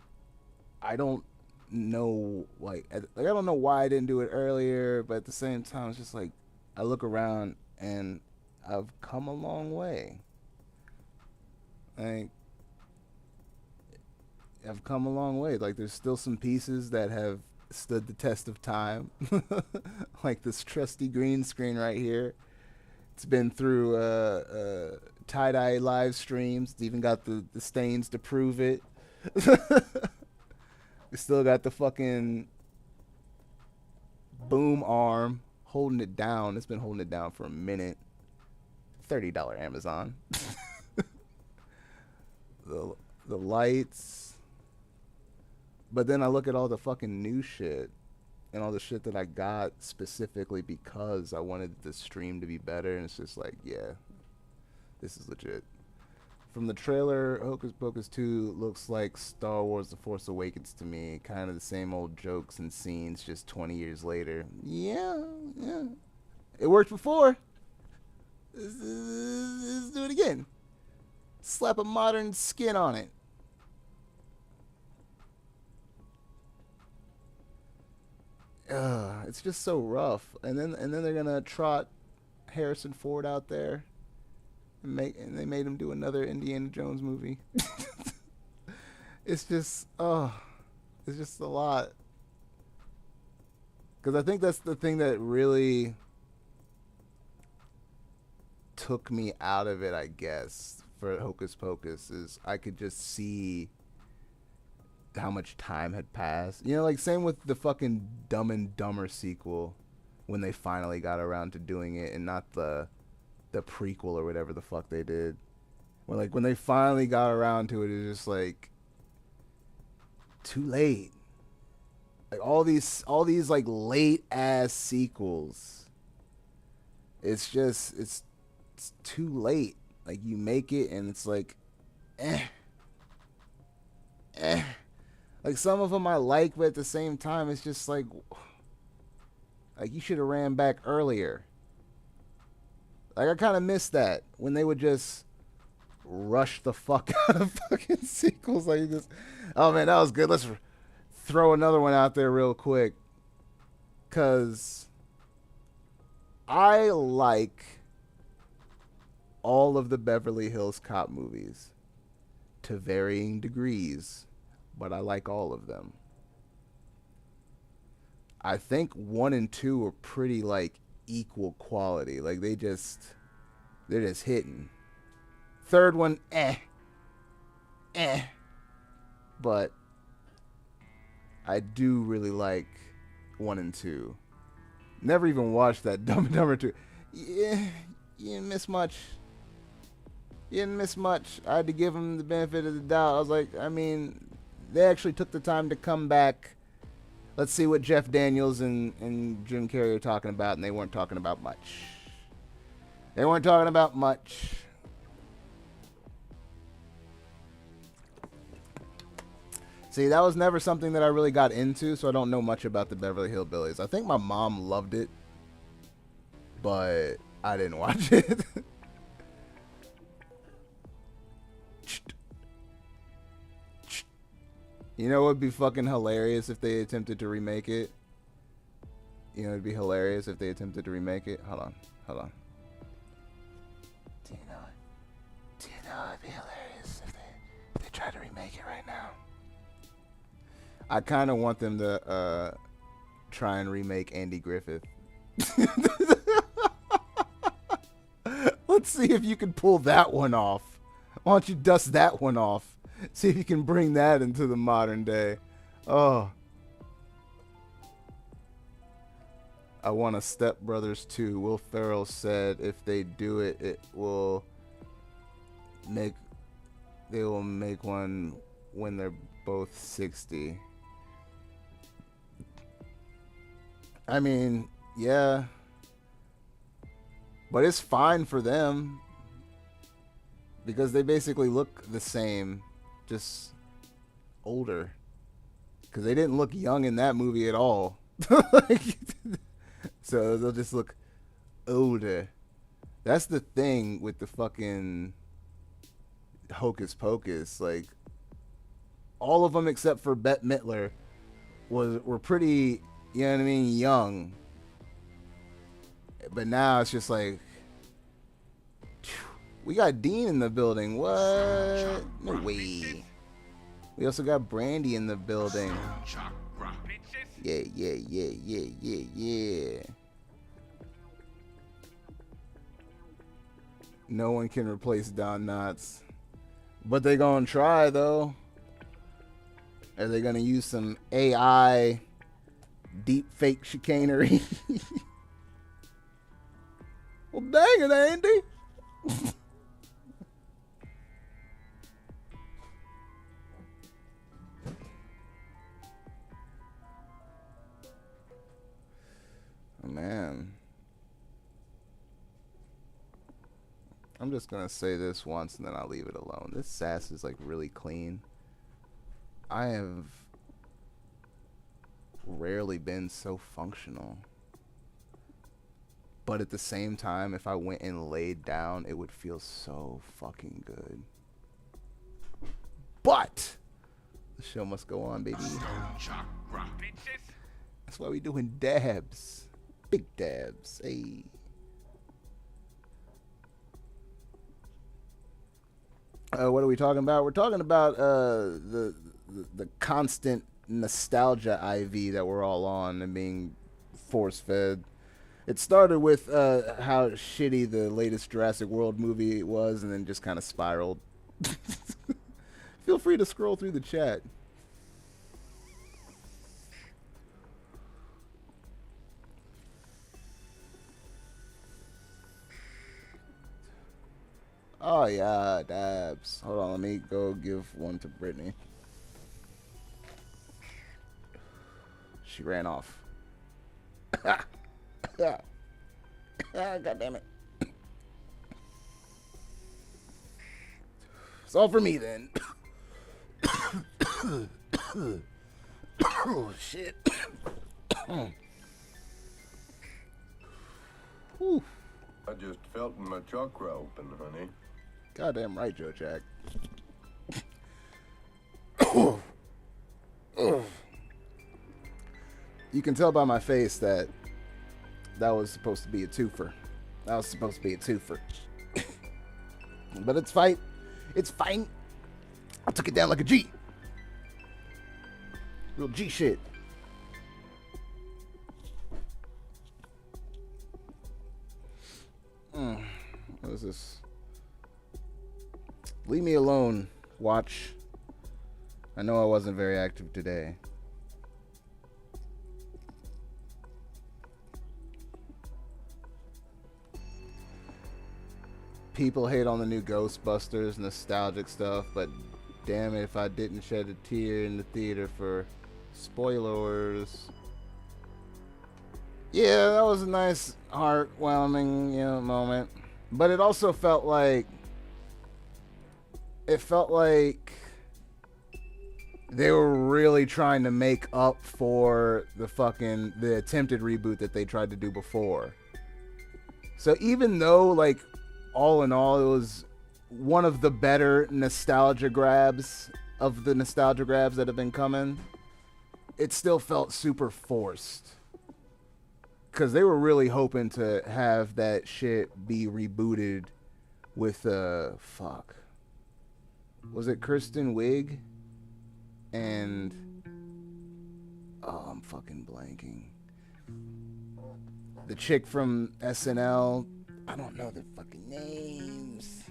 F: I don't know, like I don't know why I didn't do it earlier, but at the same time, it's just like I look around and I've come a long way. Like I've come a long way. Like there's still some pieces that have stood the test of time, like this trusty green screen right here. It's been through tie-dye live streams. It's even got the stains to prove it. We still got the fucking boom arm holding it down. It's been holding it down for a minute. $30 Amazon. the lights. But then I look at all the fucking new shit and all the shit that I got specifically because I wanted the stream to be better, and it's just like, yeah, this is legit. From the trailer, Hocus Pocus 2 looks like Star Wars The Force Awakens to me. Kind of the same old jokes and scenes, just 20 years later. Yeah. It worked before. Let's do it again. Slap a modern skin on it. It's just so rough. And then they're gonna trot Harrison Ford out there. And they made him do another Indiana Jones movie. It's just it's just a lot. Because I think that's the thing that really took me out of it, I guess, for Hocus Pocus, is I could just see how much time had passed. You know, like same with the fucking Dumb and Dumber sequel, when they finally got around to doing it, and not the prequel or whatever the fuck they did. When they finally got around to it, it's just like too late. Like all these like late ass sequels. It's too late. Like you make it and it's like like some of them I like, but at the same time it's just like you should have ran back earlier. Like, I kind of miss that, when they would just rush the fuck out of fucking sequels. Like, just, oh man, that was good. Let's throw another one out there real quick. Because I like all of the Beverly Hills Cop movies to varying degrees, but I like all of them. I think 1 and 2 are pretty, like, equal quality. Like they're just hitting. Third one, but I do really like 1 and 2. Never even watched that Dumb and Dumber 2. Yeah, you didn't miss much. I had to give them the benefit of the doubt. I was like, I mean, they actually took the time to come back. Let's see what Jeff Daniels and Jim Carrey are talking about, and they weren't talking about much. See, that was never something that I really got into, so I don't know much about the Beverly Hillbillies. I think my mom loved it, but I didn't watch it. You know what would be fucking hilarious if they attempted to remake it? You know, it'd be hilarious if they attempted to remake it. Hold on. Do you know it'd be hilarious if they tried to remake it right now? I kind of want them to try and remake Andy Griffith. Let's see if you can pull that one off. Why don't you dust that one off? See if you can bring that into the modern day. Oh. I want a Step Brothers 2. Will Ferrell said if they do it, they will make one when they're both 60. I mean, yeah. But it's fine for them, because they basically look the same, just older. Because they didn't look young in that movie at all. So they'll just look older. That's the thing with the fucking Hocus Pocus. Like, all of them except for Bette Midler were pretty, you know what I mean, young. But now it's just like, we got Dean in the building. What? No way. We also got Brandy in the building. Yeah, yeah, yeah, yeah, yeah, yeah. No one can replace Don Knotts. But they gonna try, though. Are they gonna use some AI deep fake chicanery? Well, dang it, Andy. Oh, man. I'm just gonna say this once and then I'll leave it alone. This sass is like really clean. I have rarely been so functional. But at the same time, if I went and laid down, it would feel so fucking good. But the show must go on, baby.
A: Stoned Chakra, bitches.
F: That's why we doing dabs. Big dabs. Hey. What are we talking about? We're talking about the constant nostalgia IV that we're all on and being force fed. It started with how shitty the latest Jurassic World movie was, and then just kind of spiraled. Feel free to scroll through the chat. Oh yeah, dabs. Hold on, let me go give one to Brittany. She ran off. God damn it. It's all for me then. Oh shit. Whew.
J: I just felt my chakra open, honey.
F: Goddamn right, Joe Jack. You can tell by my face that was supposed to be a twofer. That was supposed to be a twofer. But it's fine. It's fine. I took it down like a G. Real G shit. What is this? Leave me alone, watch. I know I wasn't very active today. People hate on the new Ghostbusters nostalgic stuff, but damn it if I didn't shed a tear in the theater for spoilers. Yeah, that was a nice heartwarming, moment. But it also felt like they were really trying to make up for the attempted reboot that they tried to do before. So even though, like, all in all, it was one of the better nostalgia grabs of the nostalgia grabs that have been coming, it still felt super forced. Because they were really hoping to have that shit be rebooted with, fuck. Was it Kristen Wiig? And, oh, I'm fucking blanking. The chick from SNL. I don't know their fucking names.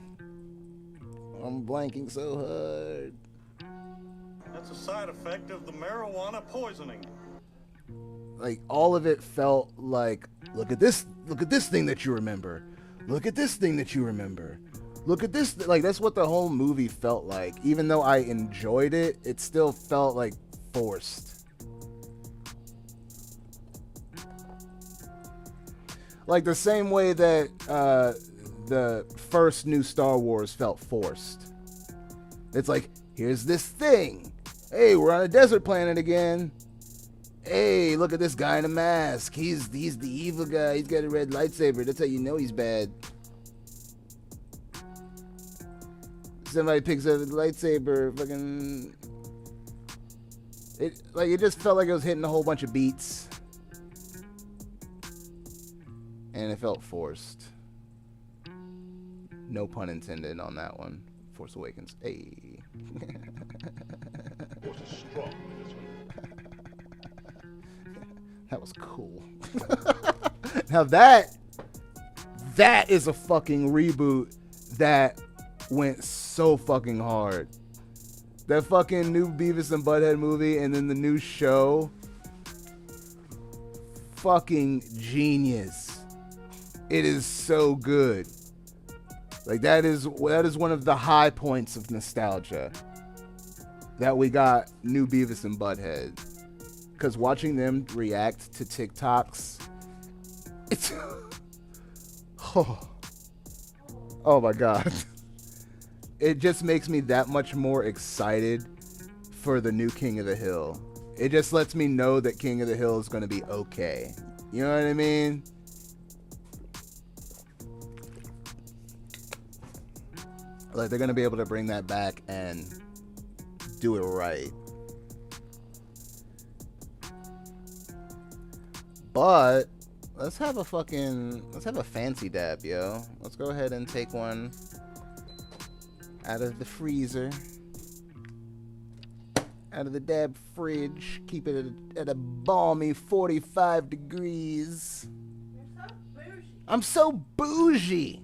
F: I'm blanking so hard.
D: That's a side effect of the marijuana poisoning.
F: Like, all of it felt like, look at this thing that you remember. Look at this thing that you remember. Look at this. Like, that's what the whole movie felt like. Even though I enjoyed it, it still felt like forced. Like the same way that the first new Star Wars felt forced. It's like, here's this thing. Hey, we're on a desert planet again. Hey, look at this guy in a mask. He's the evil guy. He's got a red lightsaber. That's how you know he's bad. Somebody picks up a lightsaber, fucking It just felt like it was hitting a whole bunch of beats. And it felt forced. No pun intended on that one. Force Awakens. Hey. That was cool. Now that is a fucking reboot that went so fucking hard. That fucking new Beavis and Butthead movie and then the new show. Fucking genius. It is so good. Like that is one of the high points of nostalgia. That we got new Beavis and Butthead. Because watching them react to TikToks, it's oh my god. It just makes me that much more excited for the new King of the Hill. It just lets me know that King of the Hill is going to be okay. You know what I mean? Like they're going to be able to bring that back and do it right. But let's have a fancy dab, yo. Let's go ahead and take one out of the freezer, out of the dab fridge. Keep it at a balmy 45 degrees. I'm so bougie.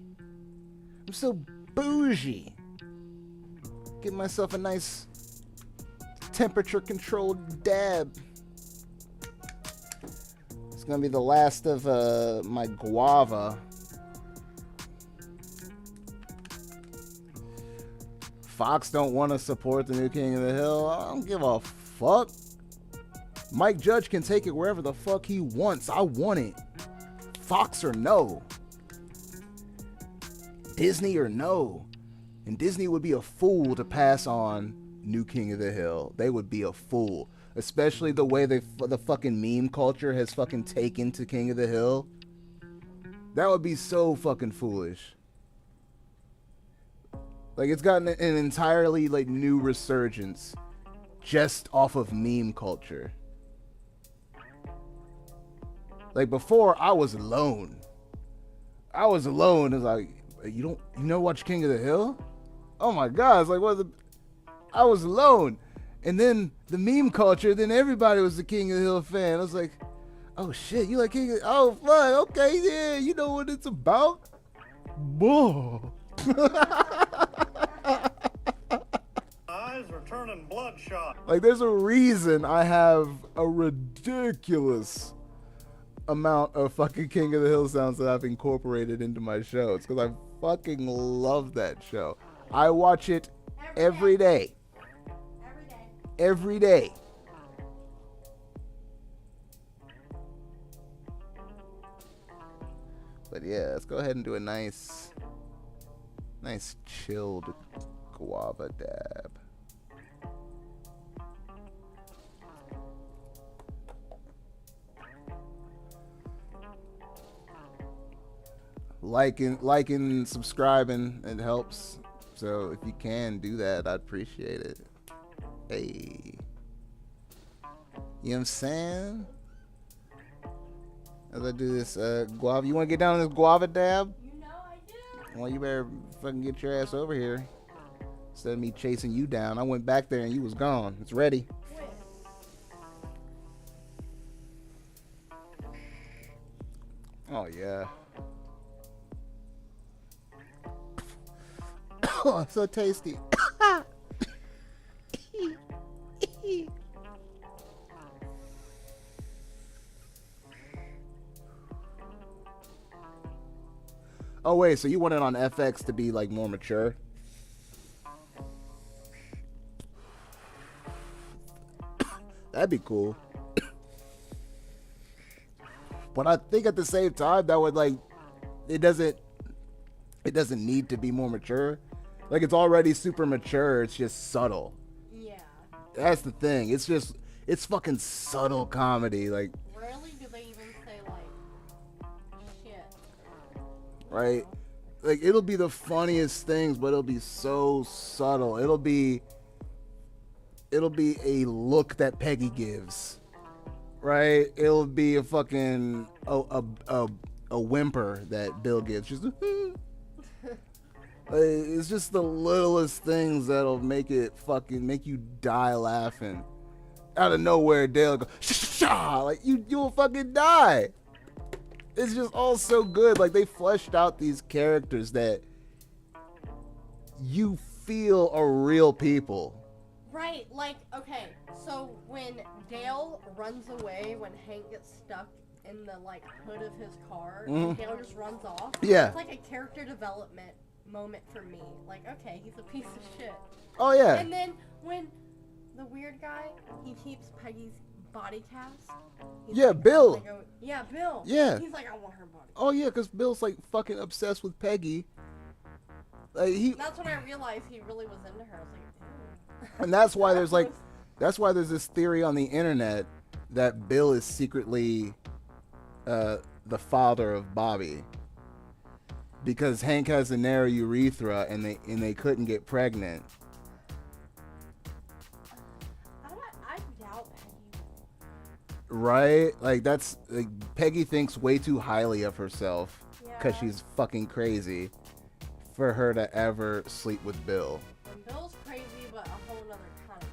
F: Get myself a nice temperature controlled dab. It's gonna be the last of my guava. Fox don't want to support the new King of the Hill. I don't give a fuck. Mike Judge can take it wherever the fuck he wants. I want it. Fox or no. Disney or no. And Disney would be a fool to pass on new King of the Hill. They would be a fool. Especially the way the fucking meme culture has fucking taken to King of the Hill. That would be so fucking foolish. Like, it's gotten an entirely, like, new resurgence just off of meme culture. Like, before, I was alone. I was like, you watch King of the Hill? Oh my god, it's like, I was alone. And then the meme culture, then everybody was the King of the Hill fan. I was like, oh shit, you like King of the Hill? Oh, fuck, okay, yeah, you know what it's about? Whoa.
D: Eyes are turning bloodshot.
F: Like, there's a reason I have a ridiculous amount of fucking King of the Hill sounds that I've incorporated into my show. It's because I fucking love that show. I watch it every day. Every day. But yeah, let's go ahead and do a nice chilled guava dab. Liking, subscribing, it helps. So if you can do that, I'd appreciate it. Hey. You know what I'm saying? As I do this guava. You want to get down on this guava dab?
H: You know I do.
F: Well, you better fucking get your ass over here. Instead of me chasing you down, I went back there and you was gone. It's ready. Oh, yeah. Oh, so tasty. Oh wait, so you want it on FX to be like more mature? That'd be cool. But I think at the same time that would like it doesn't need to be more mature. Like, it's already super mature, it's just subtle.
H: Yeah.
F: That's the thing. It's fucking subtle comedy. Like,
H: Rarely do they even say, like, shit.
F: Right? Like, it'll be the funniest things, but it'll be so subtle. It'll be it'll be a look that Peggy gives, right? It'll be a fucking a whimper that Bill gives. Just it's just the littlest things that'll make you die laughing. Out of nowhere, Dale go shh, like you'll fucking die. It's just all so good. Like they fleshed out these characters that you feel are real people.
H: Right, like, okay, so when Dale runs away, when Hank gets stuck in the, like, hood of his car, and Dale just runs off,
F: yeah,
H: it's like a character development moment for me. Like, okay, he's a piece of shit.
F: Oh, yeah.
H: And then when the weird guy, he keeps Peggy's body cast.
F: Yeah,
H: like,
F: Bill.
H: Yeah, Bill.
F: Yeah.
H: He's like, I want her body.
F: Oh, yeah, because Bill's, like, fucking obsessed with Peggy. Like,
H: that's when I realized he really was into her. I was like, ew.
F: And that's why there's this theory on the internet that Bill is secretly the father of Bobby, because Hank has a narrow urethra and they couldn't get pregnant.
H: I doubt Peggy.
F: Right? Like that's like, Peggy thinks way too highly of herself because she's fucking crazy for her to ever sleep with Bill.
H: And Bill's crazy, but a whole nother kind of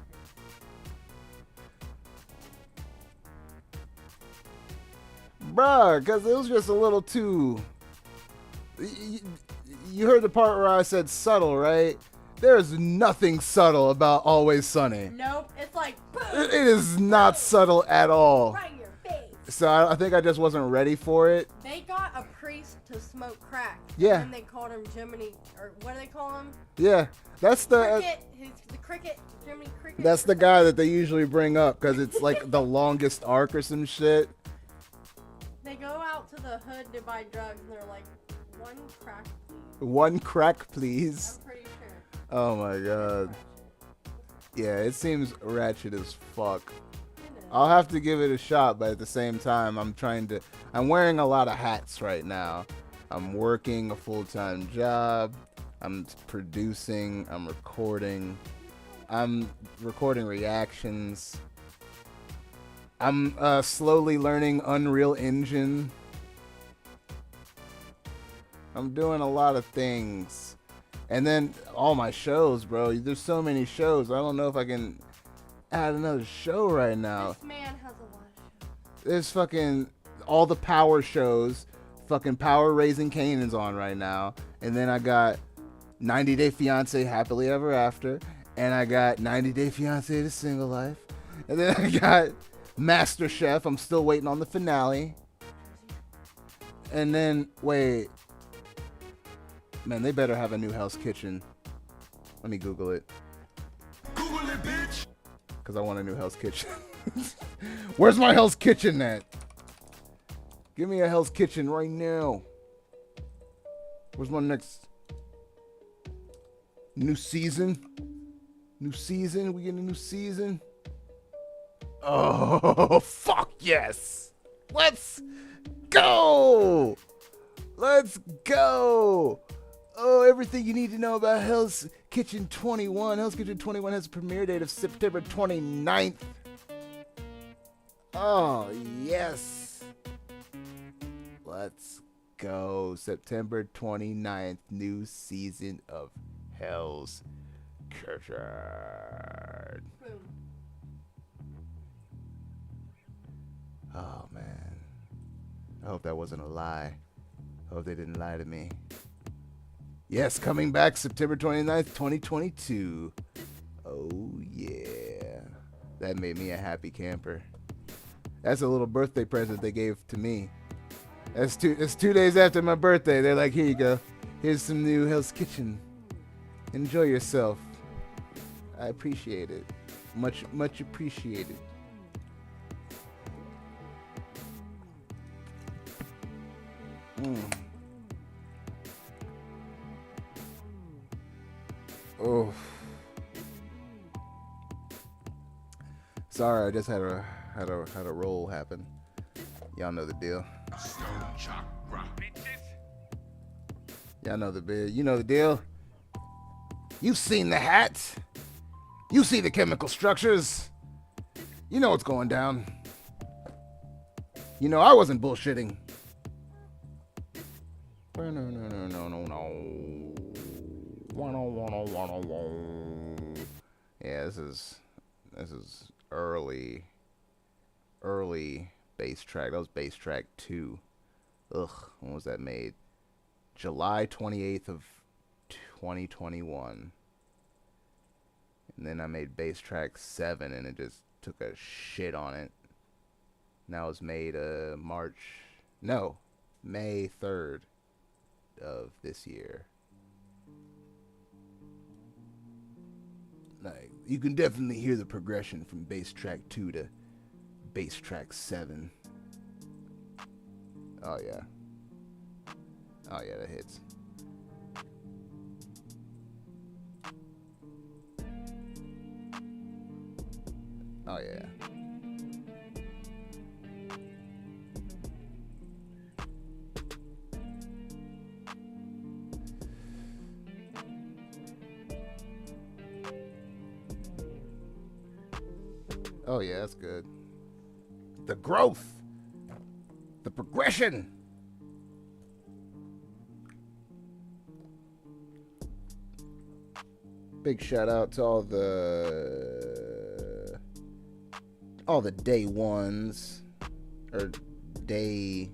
H: crazy.
F: Bruh, because it was just a little too... You heard the part where I said subtle, right? There's nothing subtle about Always Sunny.
H: Nope, it's like... Boom,
F: it is not subtle at all.
H: Right in your face.
F: So I think I just wasn't ready for it.
H: They got a priest to smoke crack.
F: Yeah.
H: And they called him Jiminy... Or what do they call him?
F: Yeah, that's the...
H: Cricket. The Cricket. Jiminy Cricket.
F: That's the guy that they usually bring up because it's like the longest arc or some shit.
H: They go out to the hood to buy drugs and they're like, one crack, please.
F: One crack, please.
H: I'm pretty sure.
F: Oh my god. Yeah, it seems ratchet as fuck. I'll have to give it a shot, but at the same time, I'm wearing a lot of hats right now. I'm working a full-time job. I'm producing. I'm recording reactions. I'm slowly learning Unreal Engine. I'm doing a lot of things. And then all my shows, bro. There's so many shows. I don't know if I can add another show right now.
H: This man has a lot of shows.
F: There's fucking all the power shows. Fucking Power Raising Canaan's on right now. And then I got 90 Day Fiancé Happily Ever After. And I got 90 Day Fiancé The Single Life. And then I got Master Chef. I'm still waiting on the finale. And then, wait. Man, they better have a new Hell's Kitchen. Let me Google it.
A: Google it, bitch.
F: Because I want a new Hell's Kitchen. Where's my Hell's Kitchen at? Give me a Hell's Kitchen right now. Where's my next new season? New season? We getting a new season? Oh, fuck yes. Let's go. Let's go. Oh, everything you need to know about Hell's Kitchen 21. Hell's Kitchen 21 has a premiere date of September 29th. Oh, yes. Let's go. September 29th, new season of Hell's Kitchen. Oh, man. I hope that wasn't a lie. I hope they didn't lie to me. Yes, coming back September 29th, 2022. Oh, yeah. That made me a happy camper. That's a little birthday present they gave to me. It's 2 days after my birthday. They're like, here you go. Here's some new Hell's Kitchen. Enjoy yourself. I appreciate it. Much, much appreciated. Oh, sorry, I just had a roll happen. Y'all know the deal.
A: Stoned Chakra, bitches.
F: Y'all know the deal. You know the deal. You've seen the hat. You see the chemical structures. You know what's going down. You know I wasn't bullshitting. Yeah, this is early bass track. That was bass track 2. Ugh, when was that made? July 28th of 2021. And then I made bass track 7 and it just took a shit on it. Now it's made May 3rd of this year. Like, you can definitely hear the progression from bass track 2 to bass track 7. Oh yeah. Oh yeah, that hits. Oh yeah. Oh yeah, that's good. The growth. The progression. Big shout out to all the day ones or day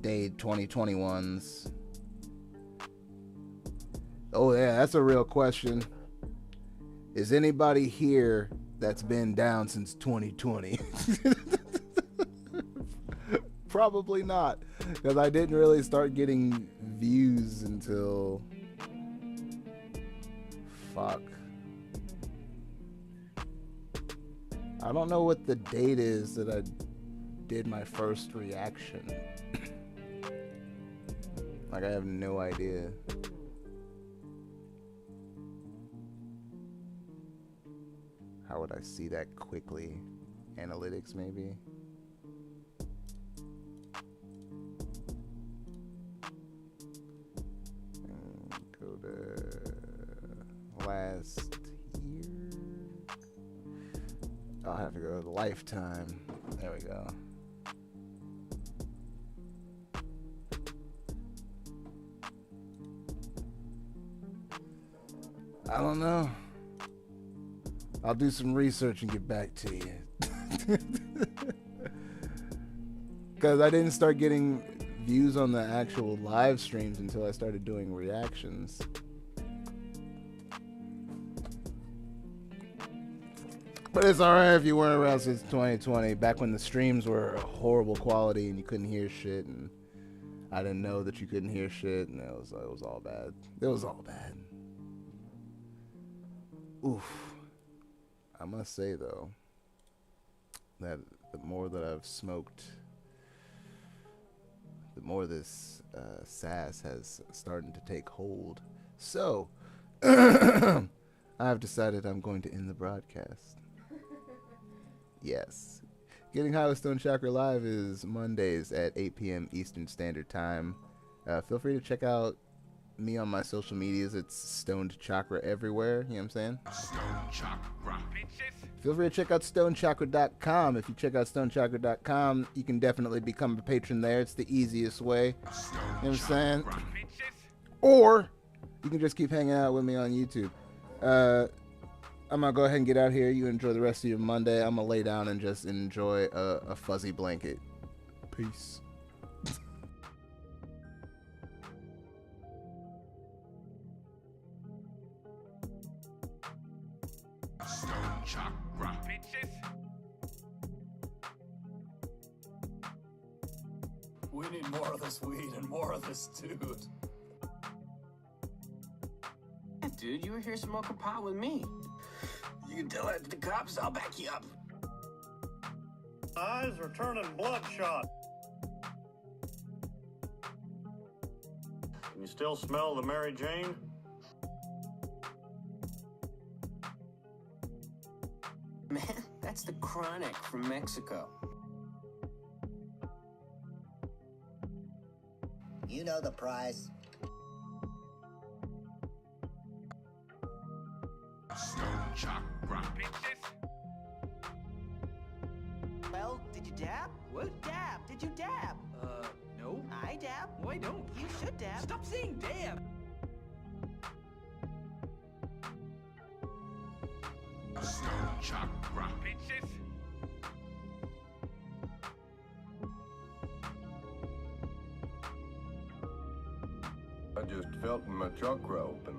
F: 2021s. Oh yeah, that's a real question. Is anybody here that's been down since 2020? Probably not, because I didn't really start getting views until fuck. I don't know what the date is that I did my first reaction. Like, I have no idea. How would I see that quickly? Analytics, maybe? Go to last year. I'll have to go to lifetime. There we go. I don't know. I'll do some research and get back to you. Because I didn't start getting views on the actual live streams until I started doing reactions. But it's alright if you weren't around since 2020, back when the streams were horrible quality and you couldn't hear shit, and I didn't know that you couldn't hear shit, and it was all bad. It was all bad. Oof. I must say, though, that the more that I've smoked, the more this sass has started to take hold. So, I've decided I'm going to end the broadcast. Yes. Getting High with Stoned Chakra Live is Mondays at 8 p.m. Eastern Standard Time. Feel free to check out me on my social medias. It's Stoned Chakra everywhere. You know what I'm saying?
A: Stoned Chakra.
F: Feel free to check out stonechakra.com. If you check out stonechakra.com, you can definitely become a patron there. It's the easiest way. You know what I'm saying? Or you can just keep hanging out with me on YouTube. I'm going to go ahead and get out here. You enjoy the rest of your Monday. I'm going to lay down and just enjoy a fuzzy blanket. Peace.
A: Stoned Chakra.
B: We need more of this weed and more of this dude.
C: Yeah, dude, you were here smoking pot with me. You can tell that to the cops, I'll back you up.
D: Eyes are turning bloodshot. Can you still smell the Mary Jane?
C: Man, that's the chronic from Mexico.
I: You know the price.
A: Chakra.
K: Well, did you dab? What? Dab. Did you dab?
C: No.
K: I dab.
C: No, I don't.
K: You should dab.
C: Stop saying damn!
A: Stoned Chakra.
J: I just felt my chakra open,